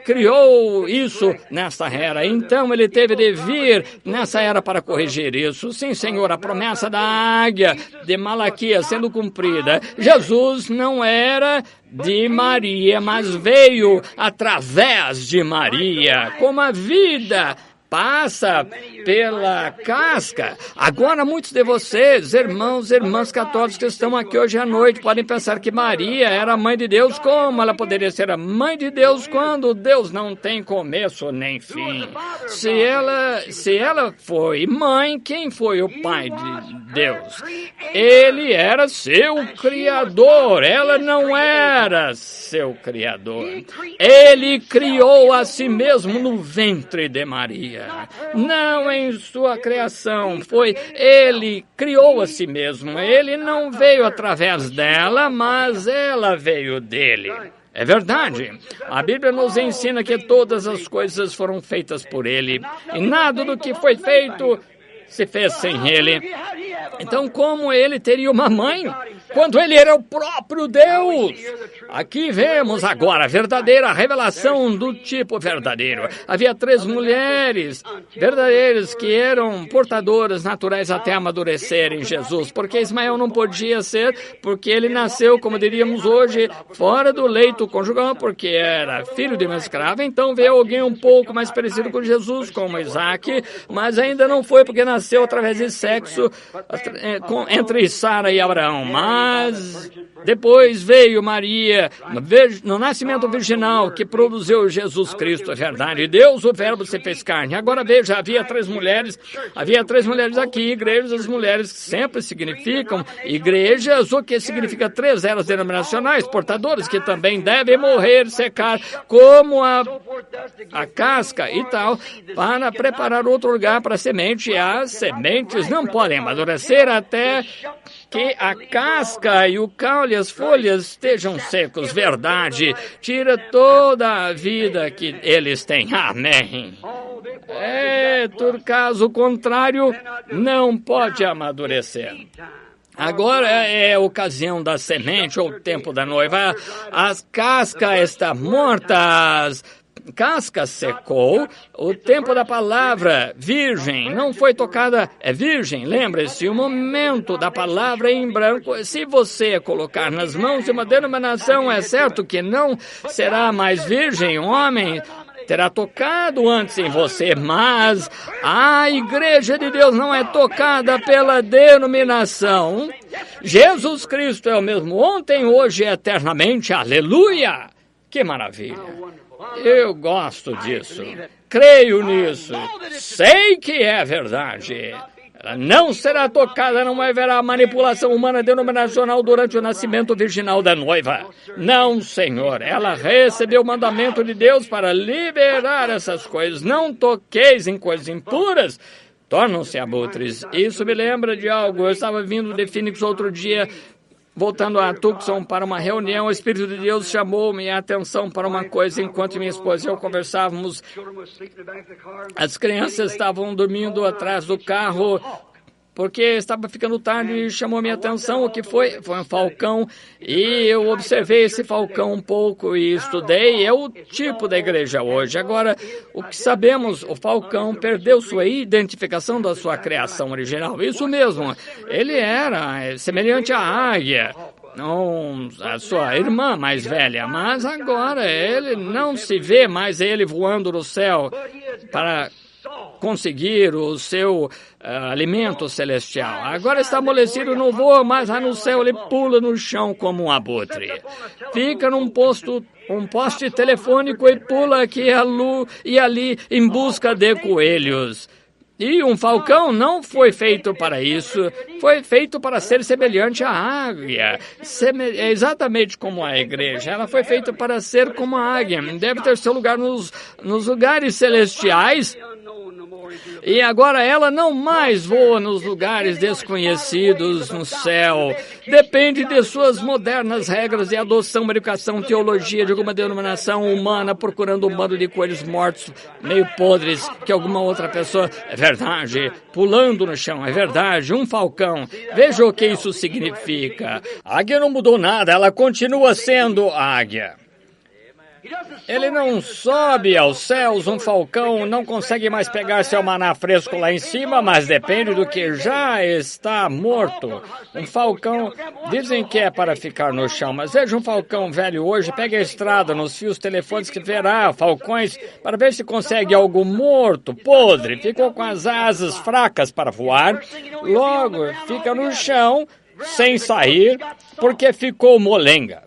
criou isso nesta era. Então ele teve de vir nessa era para corrigir isso. Sim, Senhor, a promessa da águia de Malaquias sendo cumprida. Jesus não era de Maria, mas veio através de Maria, como a vida passa pela casca. Agora, muitos de vocês, irmãos e irmãs católicos que estão aqui hoje à noite, podem pensar que Maria era a mãe de Deus. Como ela poderia ser a mãe de Deus quando Deus não tem começo nem fim? Se ela foi mãe, quem foi o pai de Deus? Ele era seu criador, ela não era seu criador. Ele criou a si mesmo no ventre de Maria. Não em sua criação, foi ele criou a si mesmo. Ele não veio através dela, mas ela veio dele. É verdade. A Bíblia nos ensina que todas as coisas foram feitas por ele, e nada do que foi feito se fez sem ele. Então, como ele teria uma mãe quando ele era o próprio Deus? Aqui vemos agora a verdadeira revelação do tipo verdadeiro. Havia 3 mulheres verdadeiras que eram portadoras naturais até amadurecerem Jesus, porque Ismael não podia ser, porque ele nasceu, como diríamos hoje, fora do leito conjugal, porque era filho de uma escrava. Então veio alguém um pouco mais parecido com Jesus, como Isaac, mas ainda não foi porque nasceu através de sexo entre Sara e Abraão. Mas depois veio Maria, no nascimento virginal, que produziu Jesus Cristo, é verdade. Deus, o Verbo, se fez carne. Agora veja, havia 3 mulheres aqui, igrejas, as mulheres sempre significam igrejas, o que significa 3 eras denominacionais, portadores, que também devem morrer, secar, como a casca e tal, para preparar outro lugar para a semente. As sementes não podem amadurecer até que a casca e o caule e as folhas estejam secos. Verdade. Tira toda a vida que eles têm. Amém. Caso contrário, não pode amadurecer. Agora é a ocasião da semente ou o tempo da noiva. As cascas estão mortas. Casca secou, o tempo da palavra virgem não foi tocada, é virgem, lembre-se, o momento da palavra em branco. Se você colocar nas mãos de uma denominação, é certo que não será mais virgem, um homem terá tocado antes em você, mas a igreja de Deus não é tocada pela denominação. Jesus Cristo é o mesmo ontem, hoje e eternamente, aleluia! Que maravilha! Eu gosto disso, creio nisso, sei que é verdade. Ela não será tocada, não haverá manipulação humana denominacional durante o nascimento virginal da noiva. Não, Senhor, ela recebeu o mandamento de Deus para liberar essas coisas. Não toqueis em coisas impuras, tornam-se abutres. Isso me lembra de algo. Eu estava vindo de Phoenix outro dia, voltando a Tucson para uma reunião. O Espírito de Deus chamou minha atenção para uma coisa. Enquanto minha esposa e eu conversávamos, as crianças estavam dormindo atrás do carro, porque estava ficando tarde, e chamou minha atenção. O que foi? Foi um falcão, e eu observei esse falcão um pouco e estudei. É o tipo da igreja hoje. Agora, o que sabemos, o falcão perdeu sua identificação da sua criação original. Isso mesmo, ele era semelhante à águia, não a sua irmã mais velha, mas agora ele não se vê mais ele voando no céu. para conseguir o seu alimento celestial. Agora está amolecido, não voa mais lá no céu, ele pula no chão como um abutre. Fica num poste telefônico e pula aqui e ali em busca de coelhos. E um falcão não foi feito para isso, foi feito para ser semelhante à águia. É exatamente como a igreja, ela foi feita para ser como a águia. Deve ter seu lugar nos lugares celestiais. E agora ela não mais voa nos lugares desconhecidos no céu. Depende de suas modernas regras de adoção, educação, teologia de alguma denominação humana, procurando um bando de coelhos mortos, meio podres, que alguma outra pessoa... É verdade, pulando no chão, é verdade, um falcão. Veja o que isso significa. A águia não mudou nada, ela continua sendo águia. Ele não sobe aos céus, um falcão não consegue mais pegar seu maná fresco lá em cima, mas depende do que já está morto. Um falcão, dizem que é para ficar no chão, mas veja um falcão velho hoje, pega a estrada nos fios telefônicos que verá falcões para ver se consegue algo morto, podre, ficou com as asas fracas para voar, logo fica no chão, sem sair, porque ficou molenga.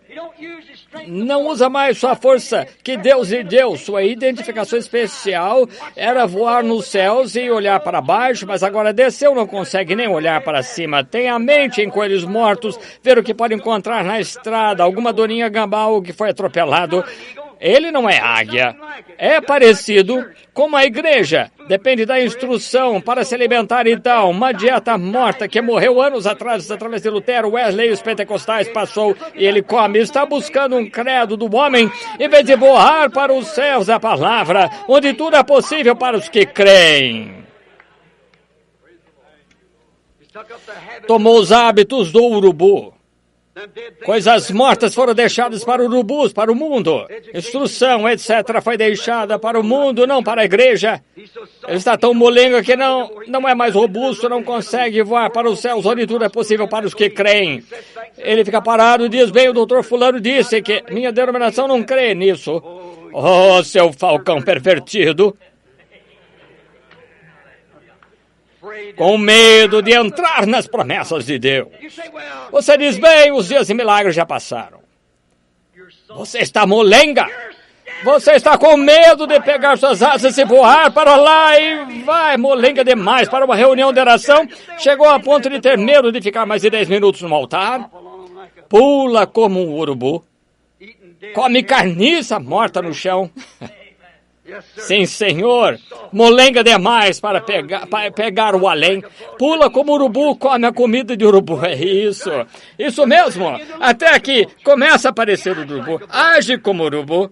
Não usa mais sua força que Deus lhe deu. Sua identificação especial era voar nos céus e olhar para baixo, mas agora desceu, não consegue nem olhar para cima. Tem a mente em coelhos mortos, ver o que pode encontrar na estrada, alguma doninha gambal que foi atropelado. Ele não é águia. É parecido com a igreja. Depende da instrução para se alimentar, então. Uma dieta morta que morreu anos atrás, através de Lutero, Wesley e os pentecostais passou e ele come. Está buscando um credo do homem em vez de voar para os céus da palavra, onde tudo é possível para os que creem. Tomou os hábitos do urubu. Coisas mortas foram deixadas para urubus, para o mundo. Instrução, etc., foi deixada para o mundo, não para a igreja. Ele está tão molenga que não é mais robusto, não consegue voar para os céus, onde tudo é possível para os que creem. Ele fica parado e diz, bem, o doutor fulano disse que minha denominação não crê nisso. Oh, seu falcão pervertido. Com medo de entrar nas promessas de Deus. Você diz, bem, os dias de milagres já passaram. Você está molenga. Você está com medo de pegar suas asas e voar para lá e vai molenga demais para uma reunião de oração. Chegou a ponto de ter medo de ficar mais de 10 minutos no altar. Pula como um urubu. Come carniça morta no chão. Sim, senhor. Molenga demais para pegar o além. Pula como urubu, come a comida de urubu. É isso. Isso mesmo. Até aqui começa a parecer urubu. Age como urubu.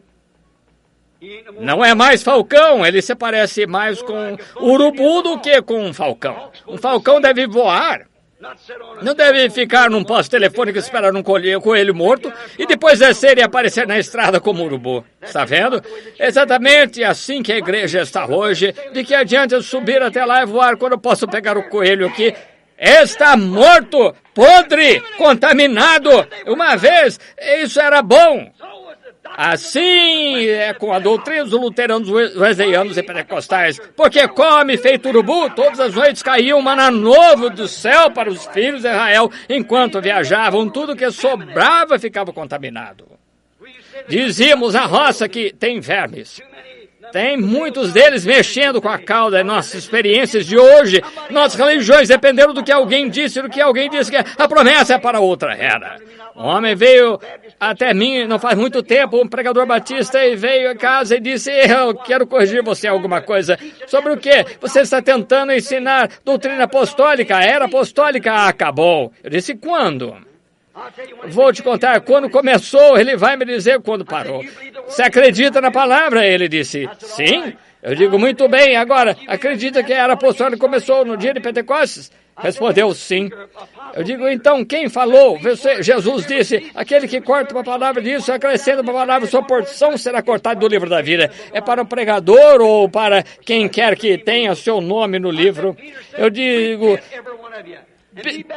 Não é mais falcão. Ele se parece mais com urubu do que com um falcão. Um falcão deve voar. Não deve ficar num poste telefônico esperando um coelho morto e depois descer e aparecer na estrada como urubu. Está vendo? Exatamente assim que a igreja está hoje. De que adianta eu subir até lá e voar quando eu posso pegar o coelho aqui? Está morto, podre, contaminado. Uma vez, isso era bom. Assim é com a doutrina dos luteranos, wesleyanos e pentecostais, porque come feito urubu, todas as noites caía um maná novo do céu para os filhos de Israel, enquanto viajavam, tudo que sobrava ficava contaminado. Dizíamos a roça que tem vermes. Tem muitos deles mexendo com a cauda. Nossas experiências de hoje, nossas religiões dependeram do que alguém disse, que a promessa é para outra era. Um homem veio até mim, não faz muito tempo, um pregador batista, e veio a casa e disse, eu quero corrigir você alguma coisa. Sobre o quê? Você está tentando ensinar doutrina apostólica, a era apostólica acabou. Eu disse, quando? Vou te contar, quando começou, ele vai me dizer quando parou. Você acredita na palavra? Ele disse, sim. Eu digo, muito bem, agora, acredita que a era apostólica começou no dia de Pentecostes? Respondeu, sim. Eu digo, então, quem falou? Jesus disse, aquele que corta uma palavra disso, acrescenta uma palavra, sua porção será cortada do livro da vida. É para o pregador ou para quem quer que tenha seu nome no livro? Eu digo,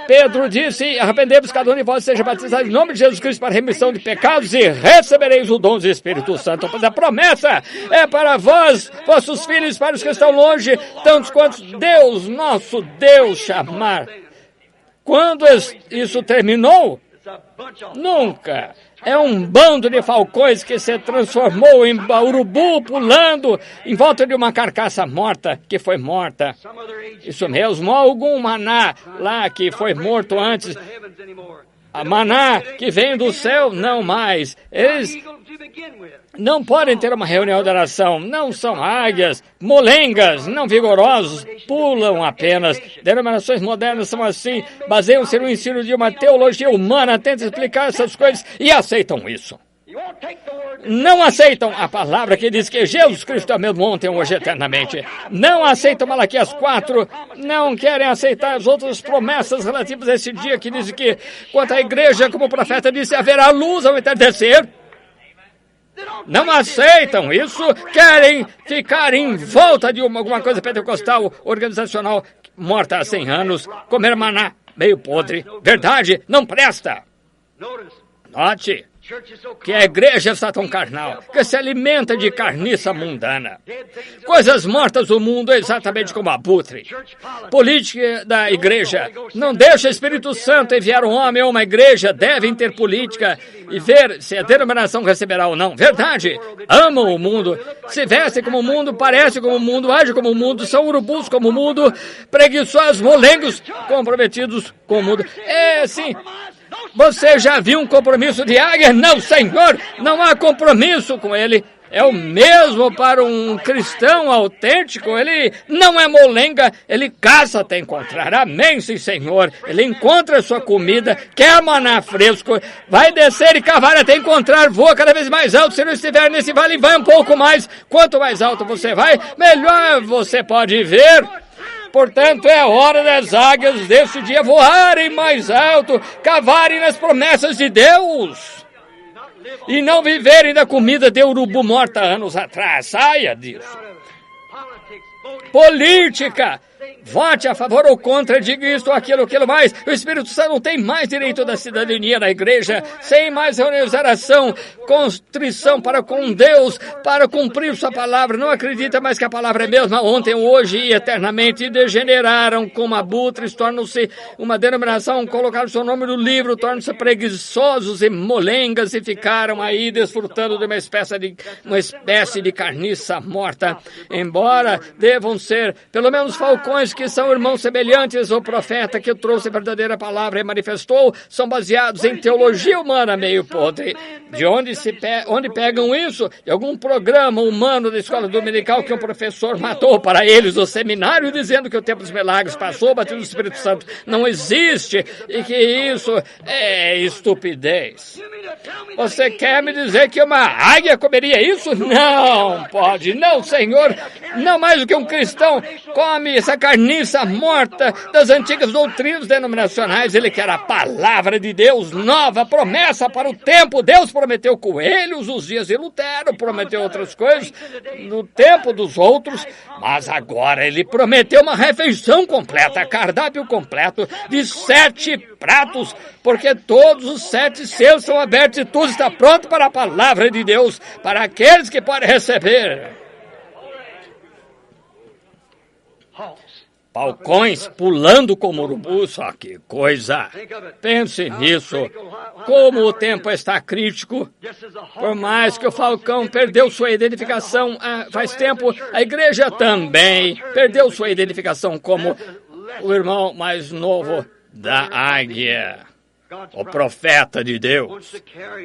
Pedro disse, arrependei-vos, cada um de vós seja batizado em nome de Jesus Cristo para a remissão de pecados e recebereis o dom do Espírito Santo. Pois a promessa é para vós, vossos filhos, para os que estão longe, tantos quantos Deus, nosso Deus, chamar. Quando isso terminou? Nunca. É um bando de falcões que se transformou em urubu pulando em volta de uma carcaça morta, que foi morta. Isso mesmo, algum maná lá que foi morto antes. A maná que vem do céu, não mais. Eles não podem ter uma reunião de oração. Não são águias, molengas, não vigorosos, pulam apenas. Denominações modernas são assim, baseiam-se no ensino de uma teologia humana, tentam explicar essas coisas e aceitam isso. Não aceitam a palavra que diz que Jesus Cristo é o mesmo ontem, hoje, eternamente. Não aceitam Malaquias 4, não querem aceitar as outras promessas relativas a esse dia que diz que, quanto à igreja, como o profeta disse, haverá luz ao entardecer. Não aceitam isso, querem ficar em volta de alguma coisa pentecostal, organizacional, morta há 100 anos, comer maná meio podre. Verdade, não presta. Note que a igreja está tão carnal, que se alimenta de carniça mundana. Coisas mortas do mundo, exatamente como abutre. Política da igreja. Não deixa o Espírito Santo enviar um homem ou uma igreja. Devem ter política e ver se a denominação receberá ou não. Verdade. Amam o mundo. Se vestem como o mundo, parecem como o mundo, agem como o mundo, são urubus como o mundo, preguiçosos, molengos, comprometidos com o mundo. É, sim. Você já viu um compromisso de águia? Não, Senhor, não há compromisso com ele. É o mesmo para um cristão autêntico. Ele não é molenga, ele caça até encontrar. Amém, sim, Senhor. Ele encontra a sua comida, quer maná fresco, vai descer e cavar até encontrar, voa cada vez mais alto. Se não estiver nesse vale, vai um pouco mais. Quanto mais alto você vai, melhor você pode ver. Portanto, é hora das águias desse dia voarem mais alto, cavarem nas promessas de Deus e não viverem da comida de urubu morta anos atrás. Saia disso. Política. Vote a favor ou contra, diga isto ou aquilo mais. O Espírito Santo não tem mais direito da cidadania na igreja, sem mais realização, contrição para com Deus, para cumprir sua palavra. Não acredita mais que a palavra é mesma ontem, hoje e eternamente. E degeneraram como abutres, tornam-se uma denominação, colocaram seu nome no livro, tornam-se preguiçosos e molengas e ficaram aí desfrutando de uma espécie de carniça morta. Embora devam ser, pelo menos, falcões que são irmãos semelhantes, o profeta que trouxe a verdadeira palavra e manifestou, são baseados em teologia humana meio podre. De onde pegam isso? De algum programa humano da escola dominical que um professor matou para eles o seminário, dizendo que o tempo dos milagres passou, o batismo do Espírito Santo não existe e que isso é estupidez. Você quer me dizer que uma águia comeria isso? Não pode, não, Senhor. Não mais do que um cristão come essa carniça morta das antigas doutrinas denominacionais. Ele quer a palavra de Deus, nova promessa para o tempo. Deus prometeu coelhos os dias de Lutero, prometeu outras coisas no tempo dos outros, mas agora ele prometeu uma refeição completa, cardápio completo de 7 pratos, porque todos os 7 selos são abertos e tudo está pronto para a palavra de Deus, para aqueles que podem receber. Falcões pulando como urubus, só que coisa. Pense nisso. Como o tempo está crítico, por mais que o falcão perdeu sua identificação faz tempo, a igreja também perdeu sua identificação como o irmão mais novo da águia. O profeta de Deus,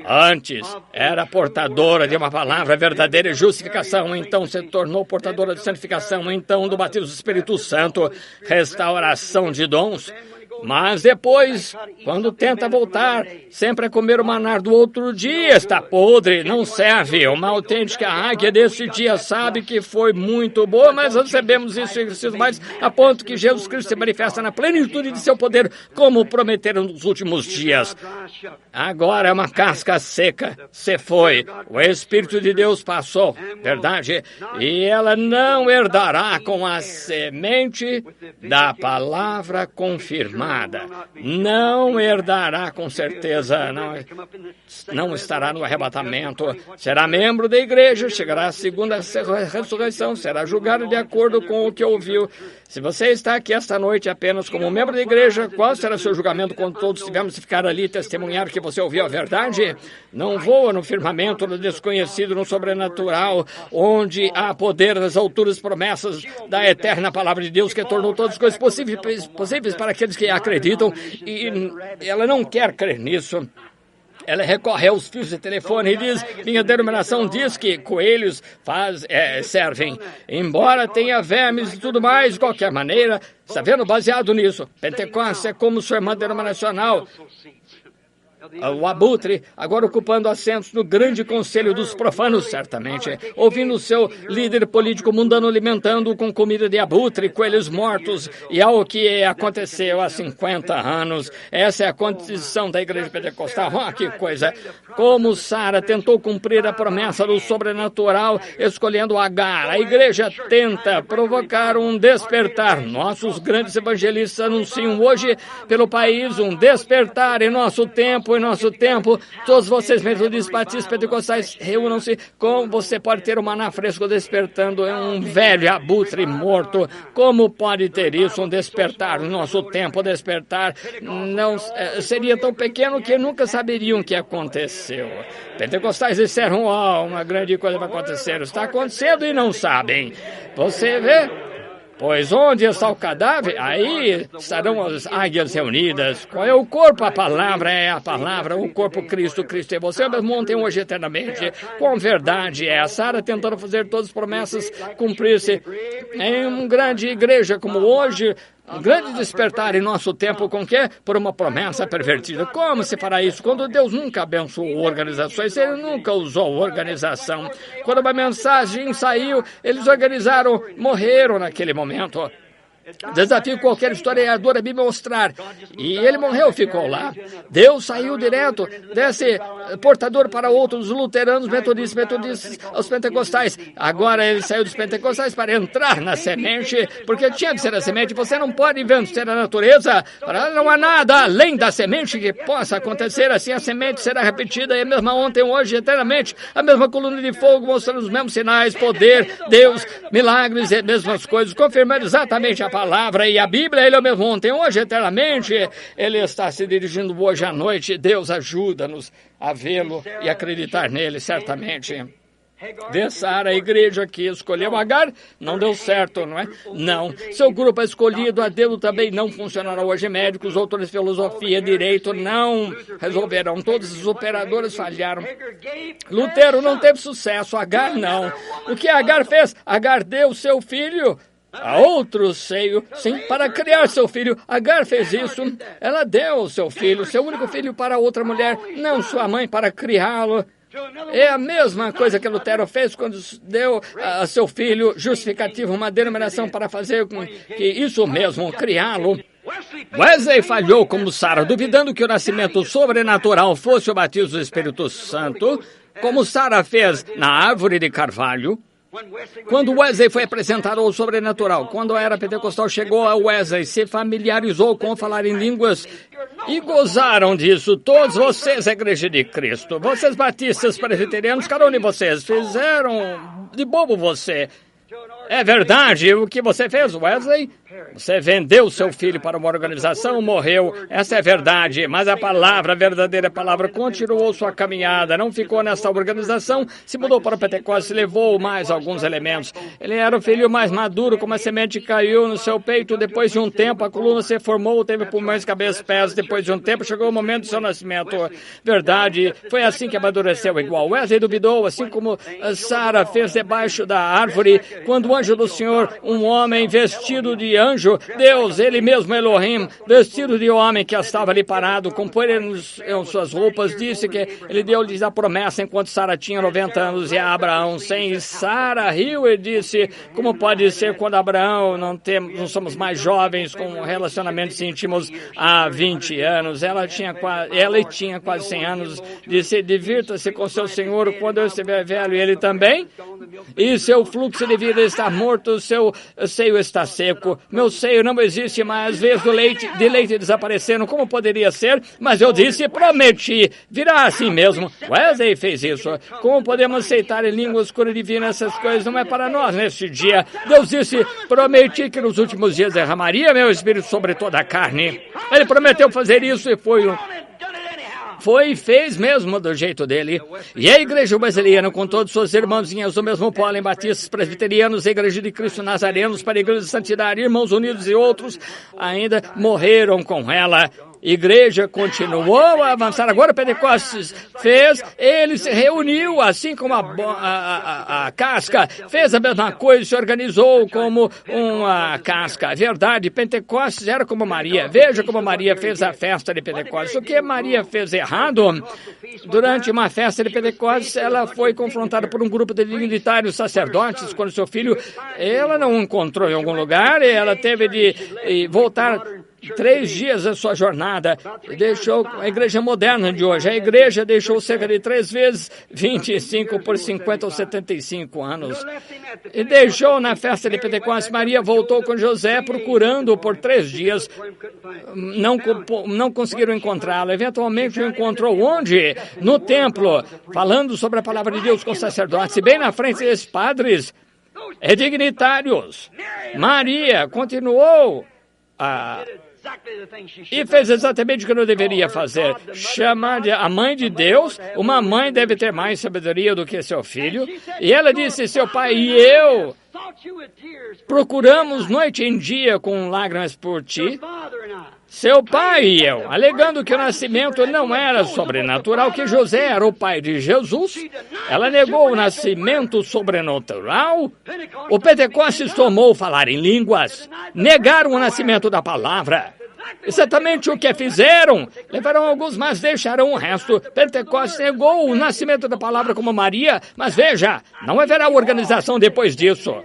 antes era portadora de uma palavra verdadeira e justificação, então se tornou portadora de santificação, então do batismo do Espírito Santo, restauração de dons. Mas depois, quando tenta voltar, sempre a comer o maná do outro dia, está podre, não serve. Uma autêntica águia desse dia sabe que foi muito boa, mas recebemos isso e preciso mais, a ponto que Jesus Cristo se manifesta na plenitude de seu poder, como prometeram nos últimos dias. Agora é uma casca seca, se foi. O Espírito de Deus passou, verdade? E ela não herdará com a semente da palavra confirmada amada. Não herdará com certeza, não estará no arrebatamento. Será membro da igreja, chegará à segunda ressurreição, será julgado de acordo com o que ouviu. Se você está aqui esta noite apenas como membro da igreja, qual será seu julgamento quando todos tivermos que ficar ali e testemunhar que você ouviu a verdade? Não voa no firmamento, no desconhecido, no sobrenatural, onde há poder nas alturas, promessas da eterna palavra de Deus, que tornou todas as coisas possíveis para aqueles que acreditam, e ela não quer crer nisso. Ela recorre aos fios de telefone e diz, minha denominação diz que coelhos servem. Embora tenha vermes e tudo mais, de qualquer maneira, está vendo, baseado nisso. Pentecostes é como sua irmã denominacional, o abutre, agora ocupando assentos no grande conselho dos profanos, certamente, ouvindo o seu líder político mundano alimentando com comida de abutre, coelhos mortos, e ao que aconteceu há 50 anos. Essa é a condição da igreja pentecostal. Que coisa! Como Sara tentou cumprir a promessa do sobrenatural, escolhendo Agar. A igreja tenta provocar um despertar. Nossos grandes evangelistas anunciam hoje pelo país um despertar em nosso tempo, todos vocês, metodistas, batistas, pentecostais, reúnam-se. Como você pode ter um maná fresco despertando em um velho abutre morto? Como pode ter isso, um despertar no nosso tempo? Despertar não seria tão pequeno que nunca saberiam o que aconteceu. Pentecostais disseram, uma grande coisa vai acontecer. Está acontecendo e não sabem. Você vê? Pois onde está o cadáver, aí estarão as águias reunidas. Qual é o corpo? A palavra é a palavra, o corpo Cristo, Cristo é você. Mesmo ontem, hoje, eternamente. Com verdade é a Sara tentando fazer todas as promessas cumprir-se. Em uma grande igreja como hoje, um grande despertar em nosso tempo com quê? Por uma promessa pervertida. Como se fará isso? Quando Deus nunca abençoou organizações, Ele nunca usou organização. Quando uma mensagem saiu, eles organizaram, morreram naquele momento. Desafio qualquer historiador a me mostrar. E ele morreu, ficou lá. Deus saiu direto desse portador para outros, luteranos, metodistas, os pentecostais. Agora ele saiu dos pentecostais para entrar na semente, porque tinha que ser a semente. Você não pode vencer a natureza. Não há nada além da semente que possa acontecer. Assim a semente será repetida, e a mesma ontem, hoje, eternamente. A mesma coluna de fogo mostrando os mesmos sinais, poder, Deus, milagres e as mesmas coisas, confirmando exatamente a palavra e a Bíblia. Ele é o mesmo ontem, hoje, eternamente. Ele está se dirigindo hoje à noite. Deus ajuda-nos a vê-lo e acreditar nele, certamente. Vê Sara, a igreja que escolheu Agar, não deu certo, não é? Não. Seu grupo escolhido a dedo também não funcionará hoje. Médicos, autores de filosofia, direito, não resolverão. Todos os operadores falharam. Lutero não teve sucesso, Agar não. O que Agar fez? Agar deu seu filho a outro seio, sim, para criar seu filho. Agar fez isso. Ela deu seu filho, seu único filho, para outra mulher, não sua mãe, para criá-lo. É a mesma coisa que Lutero fez quando deu a seu filho justificativo, uma denominação para fazer com que isso mesmo, criá-lo. Wesley falhou como Sara, duvidando que o nascimento sobrenatural fosse o batismo do Espírito Santo, como Sara fez na árvore de carvalho. Quando Wesley foi apresentado ao sobrenatural, quando a era pentecostal chegou a Wesley, se familiarizou com falar em línguas e gozaram disso. Todos vocês, a Igreja de Cristo, vocês batistas, presbiterianos, cada um de vocês fizeram de bobo você. É verdade o que você fez, Wesley? Você vendeu seu filho para uma organização, morreu. Essa é verdade, mas a palavra, a verdadeira palavra, continuou sua caminhada. Não ficou nessa organização, se mudou para o Pentecostes, levou mais alguns elementos. Ele era o filho mais maduro, como a semente caiu no seu peito. Depois de um tempo, a coluna se formou, teve pulmões, cabeça, pés. Depois de um tempo, chegou o momento do seu nascimento. Verdade, foi assim que amadureceu igual. Wesley duvidou, assim como Sara fez debaixo da árvore, quando o anjo do Senhor, um homem vestido de anjo, Deus, ele mesmo, Elohim, vestido de homem que estava ali parado, com poeira em suas roupas, disse que ele deu-lhes a promessa enquanto Sara tinha 90 anos e Abraão 100. E Sara riu e disse, como pode ser quando Abraão não somos mais jovens com relacionamentos íntimos há 20 anos. Ela tinha quase 100 anos. Disse, divirta-se com seu senhor quando eu estiver velho, e ele também. E seu fluxo de vida está está morto, o seu seio está seco. Meu seio não existe mais, as veias de leite desapareceram. Como poderia ser? Mas eu disse, prometi. Virá assim mesmo. Wesley fez isso. Como podemos aceitar em língua escura divina essas coisas? Não é para nós neste dia. Deus disse, prometi que nos últimos dias derramaria meu espírito sobre toda a carne. Ele prometeu fazer isso e fez mesmo do jeito dele. E a igreja wesleyana, com todos seus irmãozinhos do mesmo pólen, batistas, presbiterianos, a igreja de Cristo, nazarenos, para a igreja de santidade, irmãos unidos e outros, ainda morreram com ela. Igreja continuou a avançar. Agora Pentecostes fez, ele se reuniu, assim como a casca fez a mesma coisa, se organizou como uma casca. Verdade, Pentecostes era como Maria. Veja como Maria fez a festa de Pentecostes. O que Maria fez errado? Durante uma festa de Pentecostes, ela foi confrontada por um grupo de dignitários sacerdotes, quando seu filho, ela não encontrou em algum lugar, e ela teve de voltar 3 dias da sua jornada, deixou a igreja moderna de hoje. A igreja deixou cerca de 3 vezes 25 por 50 ou 75 anos. E deixou na festa de Pentecostes. Maria voltou com José procurando por 3 dias. Não conseguiram encontrá-lo. Eventualmente o encontrou onde? No templo, falando sobre a palavra de Deus com os sacerdotes. E bem na frente desses padres e dignitários, Maria continuou e fez exatamente o que não deveria fazer. Chamar a mãe de Deus. Uma mãe deve ter mais sabedoria do que seu filho. E ela disse, seu pai e eu procuramos noite e dia com lágrimas por ti. Seu pai e eu, alegando que o nascimento não era sobrenatural, que José era o pai de Jesus. Ela negou o nascimento sobrenatural. O Pentecostes tomou falar em línguas. Negaram o nascimento da palavra. Exatamente o que fizeram. Levarão alguns, mas deixarão o resto. Pentecostes negou o nascimento da palavra como Maria, mas veja, não haverá organização depois disso.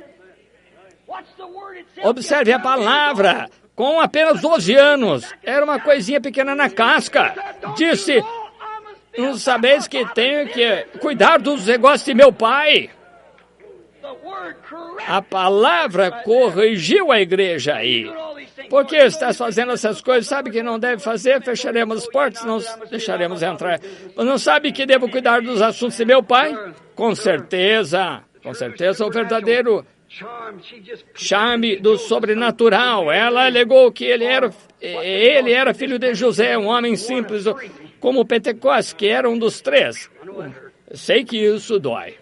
Observe a palavra. Com apenas 12 anos, era uma coisinha pequena na casca. Disse, não sabeis que tenho que cuidar dos negócios de meu pai? A palavra corrigiu a igreja aí. Por que estás fazendo essas coisas? Sabe que não deve fazer? Fecharemos as portas, não deixaremos entrar. Não sabe que devo cuidar dos assuntos de meu pai? Com certeza, o verdadeiro charme do sobrenatural. Ela alegou que ele era filho de José, um homem simples, como Pentecostes, que era um dos 3. Sei que isso dói.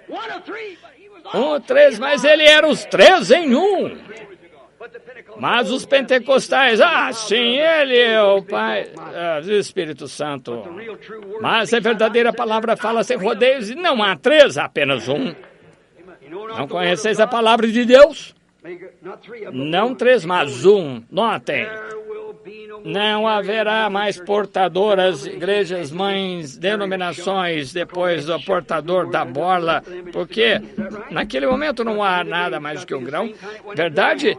3, mas ele era os 3 em um. Mas os pentecostais, sim, ele é o Pai do Espírito Santo. Mas a verdadeira palavra fala sem rodeios e não há 3, apenas um. Não conheceis a palavra de Deus? Não 3, mas um. Notem. Não haverá mais portadoras, igrejas, mães, denominações, depois do portador da bola, porque naquele momento não há nada mais do que um grão. Verdade?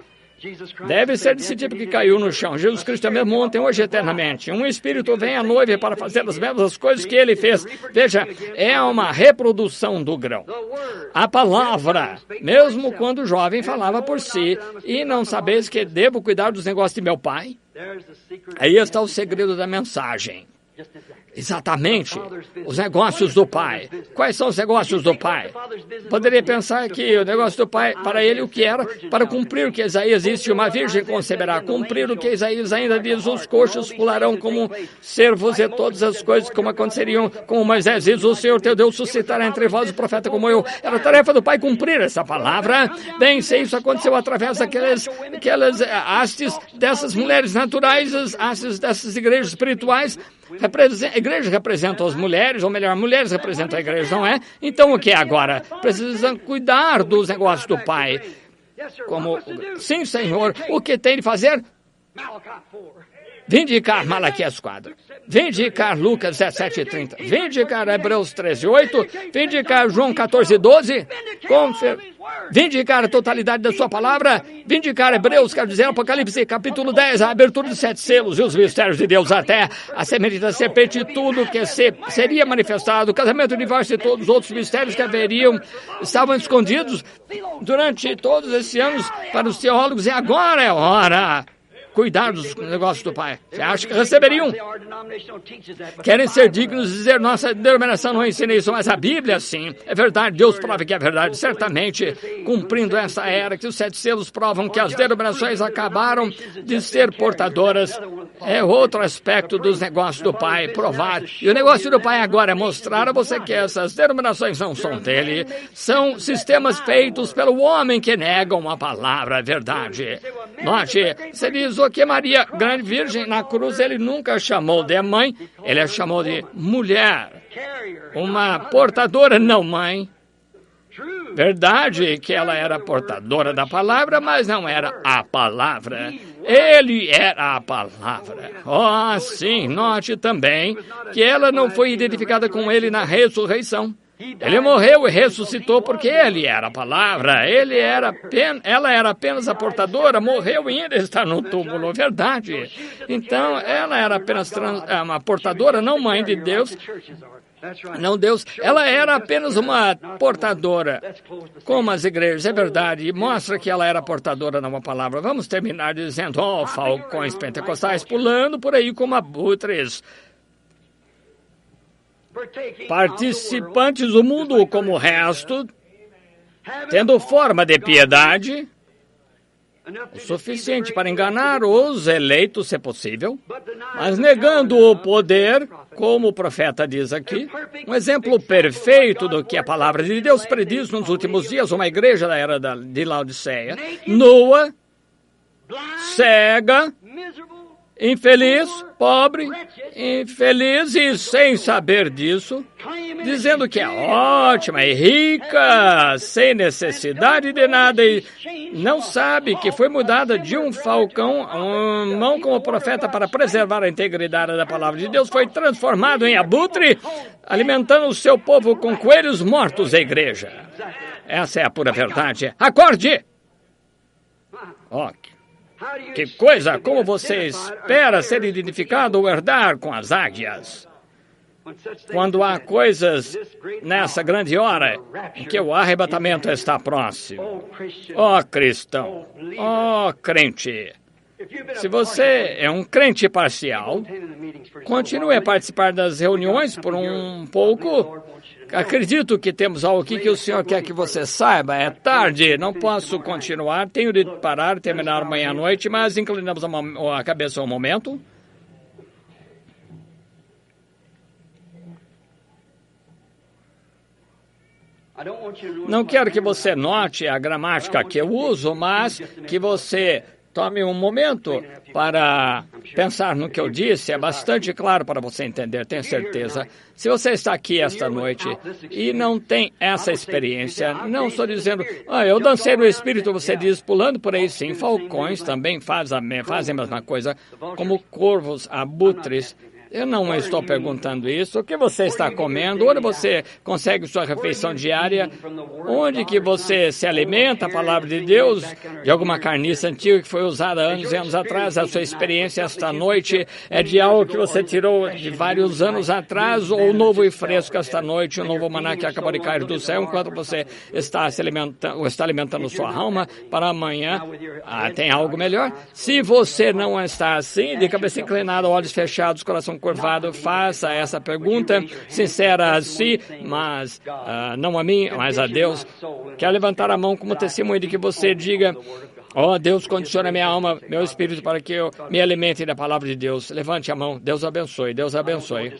Deve ser desse tipo que caiu no chão. Jesus Cristo é mesmo ontem, hoje e eternamente. Um espírito vem à noiva para fazer as mesmas coisas que ele fez. Veja, é uma reprodução do grão. A palavra, mesmo quando o jovem falava por si, e não sabeis que devo cuidar dos negócios de meu pai? Aí está o segredo da mensagem. Exatamente, os negócios do pai. Quais são os negócios do pai? Poderia pensar que o negócio do pai, para ele, o que era? Para cumprir o que Isaías disse, uma virgem conceberá. Cumprir o que Isaías ainda diz, os coxos pularão como servos e todas as coisas como aconteceriam, como Moisés diz, o Senhor teu Deus suscitará entre vós o profeta como eu. Era a tarefa do pai cumprir essa palavra. Bem, se isso aconteceu através daquelas hastes dessas mulheres naturais, as hastes dessas igrejas espirituais. A igreja representa as mulheres, ou melhor, mulheres representam a igreja, não é? Então o que é agora? Precisam cuidar dos negócios do pai. Como, sim, Senhor, o que tem de fazer? vindicar Malaquias 4, vindicar Lucas 17:30, vindicar Hebreus 13:8, vindicar João 14:12, vindicar a totalidade da sua palavra, vindicar Hebreus, quer dizer, Apocalipse capítulo 10, a abertura dos 7 selos e os mistérios de Deus até a semente da serpente e tudo que seria manifestado, o casamento, o divórcio e todos os outros mistérios que estavam escondidos durante todos esses anos para os teólogos, e agora é hora. Cuidar dos negócios do Pai. Você acha que receberiam? Querem ser dignos de dizer, nossa denominação não ensina isso, mas a Bíblia sim. É verdade, Deus prova que é verdade. Certamente, cumprindo essa era, que os 7 selos provam que as denominações acabaram de ser portadoras. É outro aspecto dos negócios do Pai, provar. E o negócio do Pai agora é mostrar a você que essas denominações não são dele. São sistemas feitos pelo homem que negam a palavra, a verdade. Note, você diz, que Maria, grande virgem, na cruz ele nunca chamou de mãe, ele a chamou de mulher, uma portadora, não mãe. Verdade que ela era portadora da palavra, mas não era a palavra. Ele era a palavra. Oh, sim, note também que ela não foi identificada com ele na ressurreição. Ele morreu e ressuscitou porque ele era a palavra, ela era apenas a portadora, morreu e ainda está no túmulo, verdade. Então, ela era apenas uma portadora, não mãe de Deus, não Deus. Ela era apenas uma portadora, como as igrejas, é verdade, e mostra que ela era portadora de uma palavra. Vamos terminar dizendo, falcões pentecostais pulando por aí como abutres, participantes do mundo como o resto, tendo forma de piedade, o suficiente para enganar os eleitos, se possível, mas negando o poder, como o profeta diz aqui, um exemplo perfeito do que a palavra de Deus prediz nos últimos dias, uma igreja da era de Laodiceia, nua, cega, infeliz, pobre, infeliz e sem saber disso, dizendo que é ótima e rica, sem necessidade de nada, e não sabe que foi mudada de um falcão, uma mão como profeta para preservar a integridade da palavra de Deus, foi transformado em abutre, alimentando o seu povo com coelhos mortos, a igreja. Essa é a pura verdade. Acorde! Que coisa! Como você espera ser identificado ou herdar com as águias? Quando há coisas nessa grande hora em que o arrebatamento está próximo. Cristão! Crente! Se você é um crente parcial, continue a participar das reuniões por um pouco. Acredito que temos algo aqui que o Senhor quer que você saiba. É tarde, não posso continuar. Tenho de parar, terminar amanhã à noite, mas inclinamos a cabeça um momento. Não quero que você note a gramática que eu uso, mas que você tome um momento para pensar no que eu disse. É bastante claro para você entender, tenho certeza. Se você está aqui esta noite e não tem essa experiência, não estou dizendo, eu dancei no Espírito, você diz, pulando por aí, sim. Falcões também fazem a mesma coisa, como corvos, abutres. Eu não estou perguntando isso. O que você está comendo? Onde você consegue sua refeição diária? Onde que você se alimenta? A palavra de Deus, de alguma carniça antiga que foi usada anos e anos atrás. A sua experiência esta noite é de algo que você tirou de vários anos atrás, ou novo e fresco esta noite, um novo maná que acabou de cair do céu, enquanto você está alimentando sua alma para amanhã. Tem algo melhor? Se você não está assim, de cabeça inclinada, olhos fechados, coração curvado, faça essa pergunta sincera a si, mas não a mim, mas a Deus. Quer levantar a mão como testemunho de que você diga, Deus, condiciona minha alma, meu espírito, para que eu me alimente da palavra de Deus. Levante a mão. Deus abençoe. Deus abençoe.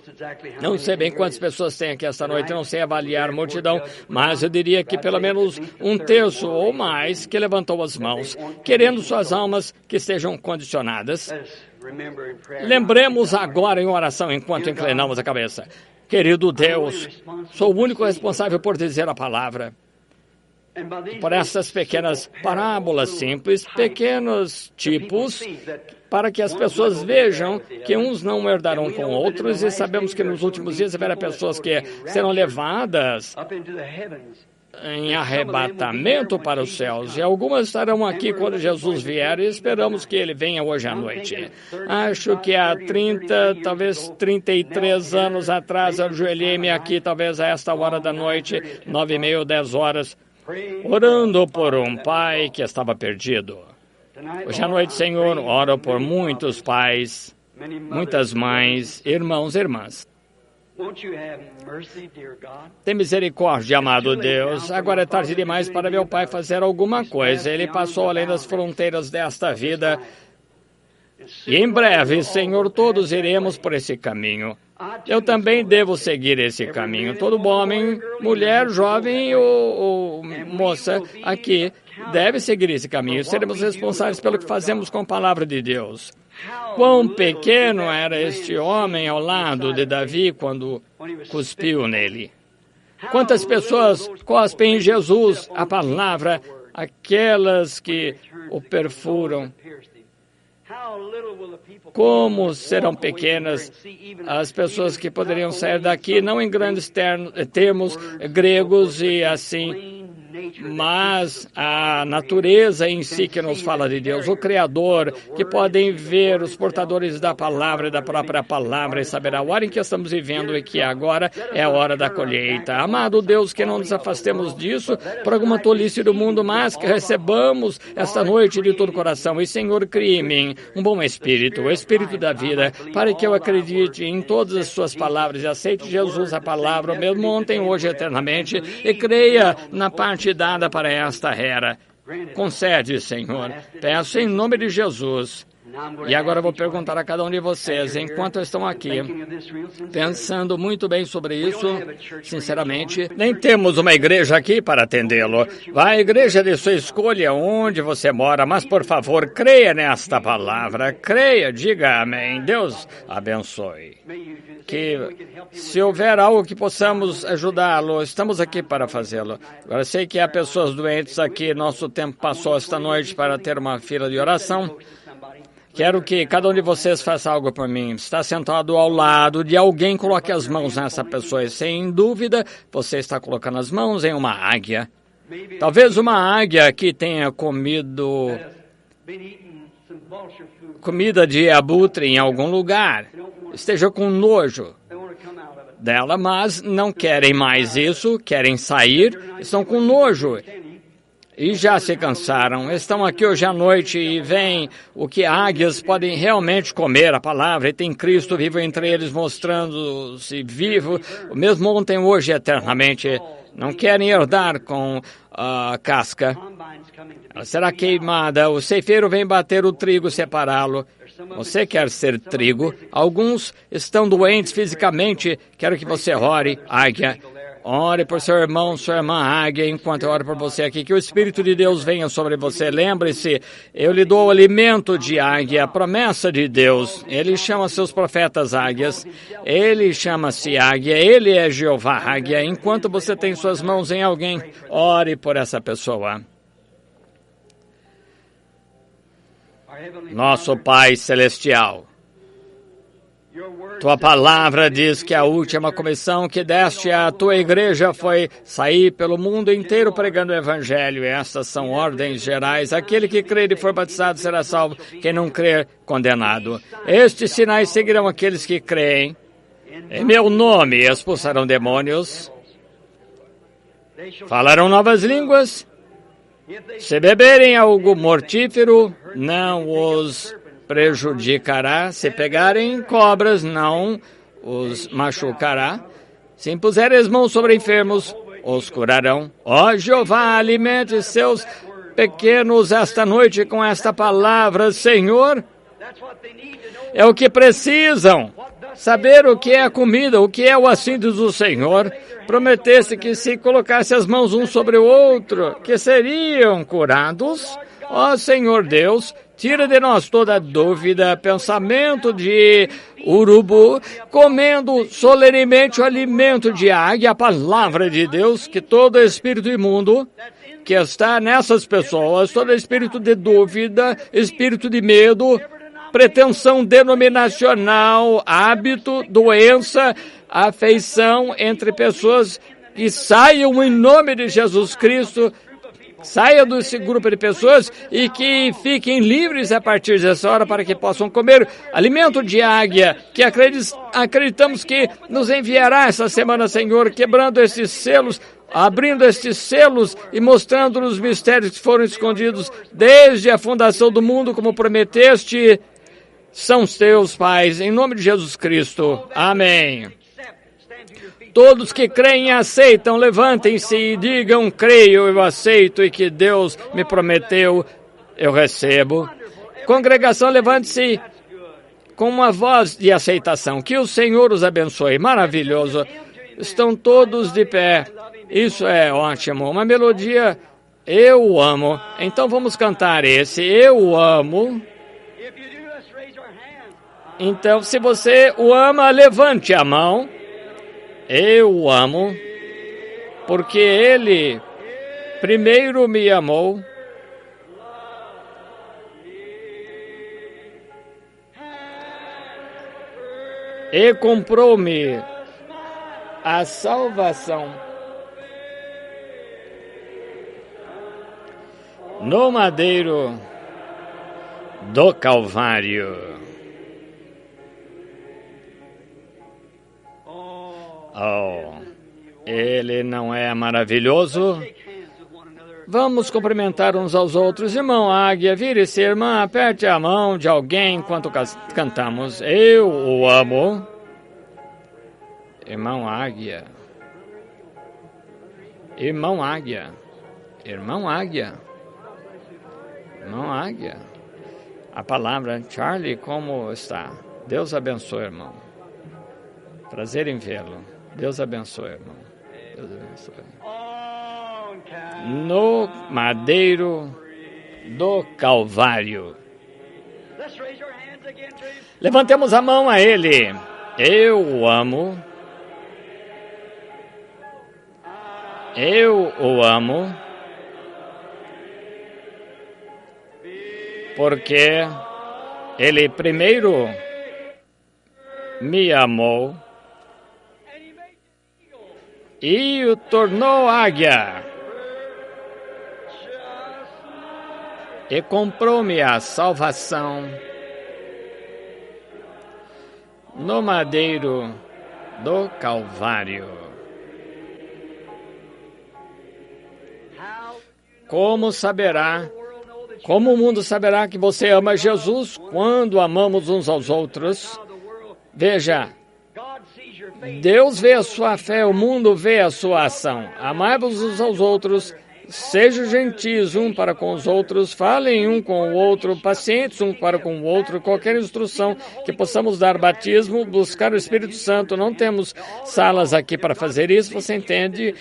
Não sei bem quantas pessoas tem aqui esta noite, não sei avaliar a multidão, mas eu diria que pelo menos 1/3 ou mais que levantou as mãos, querendo suas almas que estejam condicionadas. Lembremos agora em oração enquanto inclinamos a cabeça. Querido Deus, sou o único responsável por dizer a palavra. por essas pequenas parábolas simples, pequenos tipos, para que as pessoas vejam que uns não herdarão com outros, e sabemos que nos últimos dias haverá pessoas que serão levadas em arrebatamento para os céus, e algumas estarão aqui quando Jesus vier, e esperamos que ele venha hoje à noite. Acho que há 30, talvez 33 anos atrás, eu ajoelhei-me aqui, talvez a esta hora da noite, 9h30, 10 horas, orando por um pai que estava perdido. Hoje à noite, Senhor, oro por muitos pais, muitas mães, irmãos e irmãs. Tem misericórdia, amado Deus. Agora é tarde demais para meu pai fazer alguma coisa. Ele passou além das fronteiras desta vida. E em breve, Senhor, todos iremos por esse caminho. Eu também devo seguir esse caminho. Todo homem, mulher, jovem ou moça aqui deve seguir esse caminho. Seremos responsáveis pelo que fazemos com a palavra de Deus. Quão pequeno era este homem ao lado de Davi quando cuspiu nele. Quantas pessoas cospem em Jesus a palavra, aquelas que o perfuram. Como serão pequenas as pessoas que poderiam sair daqui, não em grandes termos gregos e assim, mas a natureza em si que nos fala de Deus, o Criador, que podem ver os portadores da palavra e da própria palavra e saber a hora em que estamos vivendo e que agora é a hora da colheita. Amado Deus, que não nos afastemos disso por alguma tolice do mundo, mas que recebamos esta noite de todo o coração. E, Senhor, crie em mim um bom espírito, o espírito da vida, para que eu acredite em todas as suas palavras e aceite Jesus, a palavra, mesmo ontem, hoje, eternamente, e creia na parte dada para esta era. Concede, Senhor. Peço em nome de Jesus. E agora eu vou perguntar a cada um de vocês, enquanto estão aqui, pensando muito bem sobre isso, sinceramente, nem temos uma igreja aqui para atendê-lo. Vá à igreja de sua escolha, onde você mora, mas, por favor, creia nesta palavra. Creia, diga amém. Deus abençoe. Que se houver algo que possamos ajudá-lo, estamos aqui para fazê-lo. Agora, sei que há pessoas doentes aqui, nosso tempo passou esta noite para ter uma fila de oração. Quero que cada um de vocês faça algo por mim. Está sentado ao lado de alguém, coloque as mãos nessa pessoa. E, sem dúvida, você está colocando as mãos em uma águia. Talvez uma águia que tenha comido comida de abutre em algum lugar. Esteja com nojo dela, mas não querem mais isso, querem sair, estão com nojo. E já se cansaram, estão aqui hoje à noite e veem o que águias podem realmente comer, a palavra, e tem Cristo vivo entre eles, mostrando-se vivo, mesmo ontem, hoje, eternamente. Não querem herdar com a casca. Ela será queimada, o ceifeiro vem bater o trigo, separá-lo. Você quer ser trigo? Alguns estão doentes fisicamente, quero que você ore, águia. Ore por seu irmão, sua irmã águia, enquanto eu oro por você aqui, que o Espírito de Deus venha sobre você. Lembre-se, eu lhe dou o alimento de águia, a promessa de Deus. Ele chama seus profetas águias, ele chama-se águia, ele é Jeová águia. Enquanto você tem suas mãos em alguém, ore por essa pessoa. Nosso Pai Celestial, tua palavra diz que a última comissão que deste à tua igreja foi sair pelo mundo inteiro pregando o evangelho. E estas são ordens gerais. Aquele que crer e for batizado será salvo. Quem não crer, condenado. Estes sinais seguirão aqueles que creem. Em meu nome expulsarão demônios. Falarão novas línguas. Se beberem algo mortífero, não os prejudicará. Se pegarem cobras, não os machucará. Se impuserem as mãos sobre enfermos, os curarão. Ó Jeová, alimente seus pequenos esta noite com esta palavra, Senhor. É o que precisam. Saber o que é a comida, o que é o assim diz o Senhor. Prometesse que se colocasse as mãos um sobre o outro, que seriam curados. Ó Senhor Deus, tira de nós toda dúvida, pensamento de urubu, comendo solenemente o alimento de águia, a palavra de Deus, que todo espírito imundo que está nessas pessoas, todo espírito de dúvida, espírito de medo, pretensão denominacional, hábito, doença, afeição entre pessoas, que saiam em nome de Jesus Cristo, saia desse grupo de pessoas e que fiquem livres a partir dessa hora para que possam comer alimento de águia, que acreditamos que nos enviará essa semana, Senhor, quebrando esses selos, abrindo estes selos e mostrando os mistérios que foram escondidos desde a fundação do mundo, como prometeste, são os teus, pais, em nome de Jesus Cristo. Amém. Todos que creem e aceitam, levantem-se e digam, creio, eu aceito, e que Deus me prometeu, eu recebo. Congregação, levante-se com uma voz de aceitação. Que o Senhor os abençoe. Maravilhoso. Estão todos de pé. Isso é ótimo. Uma melodia, eu o amo. Então vamos cantar esse, eu o amo. Então, se você o ama, levante a mão. Eu o amo, porque Ele primeiro me amou. E comprou-me a salvação no madeiro do Calvário. Oh, Ele não é maravilhoso? Vamos cumprimentar uns aos outros. Irmão Águia, vire-se, irmã, aperte a mão de alguém enquanto cantamos. Eu o amo. Irmão Águia. Irmão Águia. Irmão Águia. Irmão Águia. A palavra, Charlie, como está? Deus abençoe, irmão. Prazer em vê-lo. Deus abençoe, irmão. Deus abençoe. No madeiro do Calvário. Levantemos a mão a Ele. Eu o amo. Eu o amo. Porque Ele primeiro me amou e o tornou águia, e comprou-me a salvação no madeiro do Calvário. Como o mundo saberá que você ama Jesus quando amamos uns aos outros? Veja, Deus vê a sua fé, o mundo vê a sua ação. Amai-vos uns aos outros, sejam gentis um para com os outros, falem um com o outro, pacientes um para com o outro, qualquer instrução que possamos dar, batismo, buscar o Espírito Santo. Não temos salas aqui para fazer isso, você entende?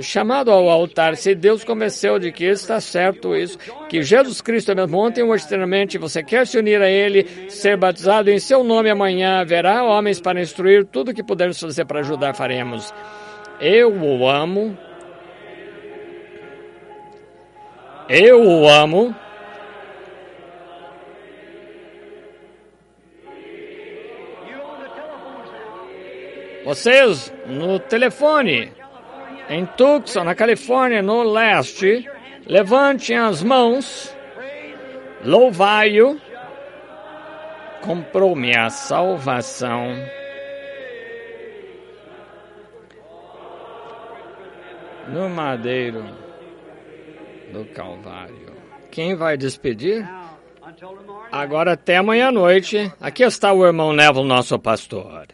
Chamado ao altar, se Deus convenceu de que está certo isso, que Jesus Cristo é mesmo ontem, hoje, eternamente, você quer se unir a Ele, ser batizado em seu nome amanhã, haverá homens para instruir, tudo que pudermos fazer para ajudar, faremos. Eu o amo. Eu o amo. Vocês no telefone, em Tucson, na Califórnia, no leste, levantem as mãos, louvai-o, comprou-me a salvação. No madeiro do Calvário. Quem vai despedir? Agora até amanhã à noite. Aqui está o irmão Neville, nosso pastor.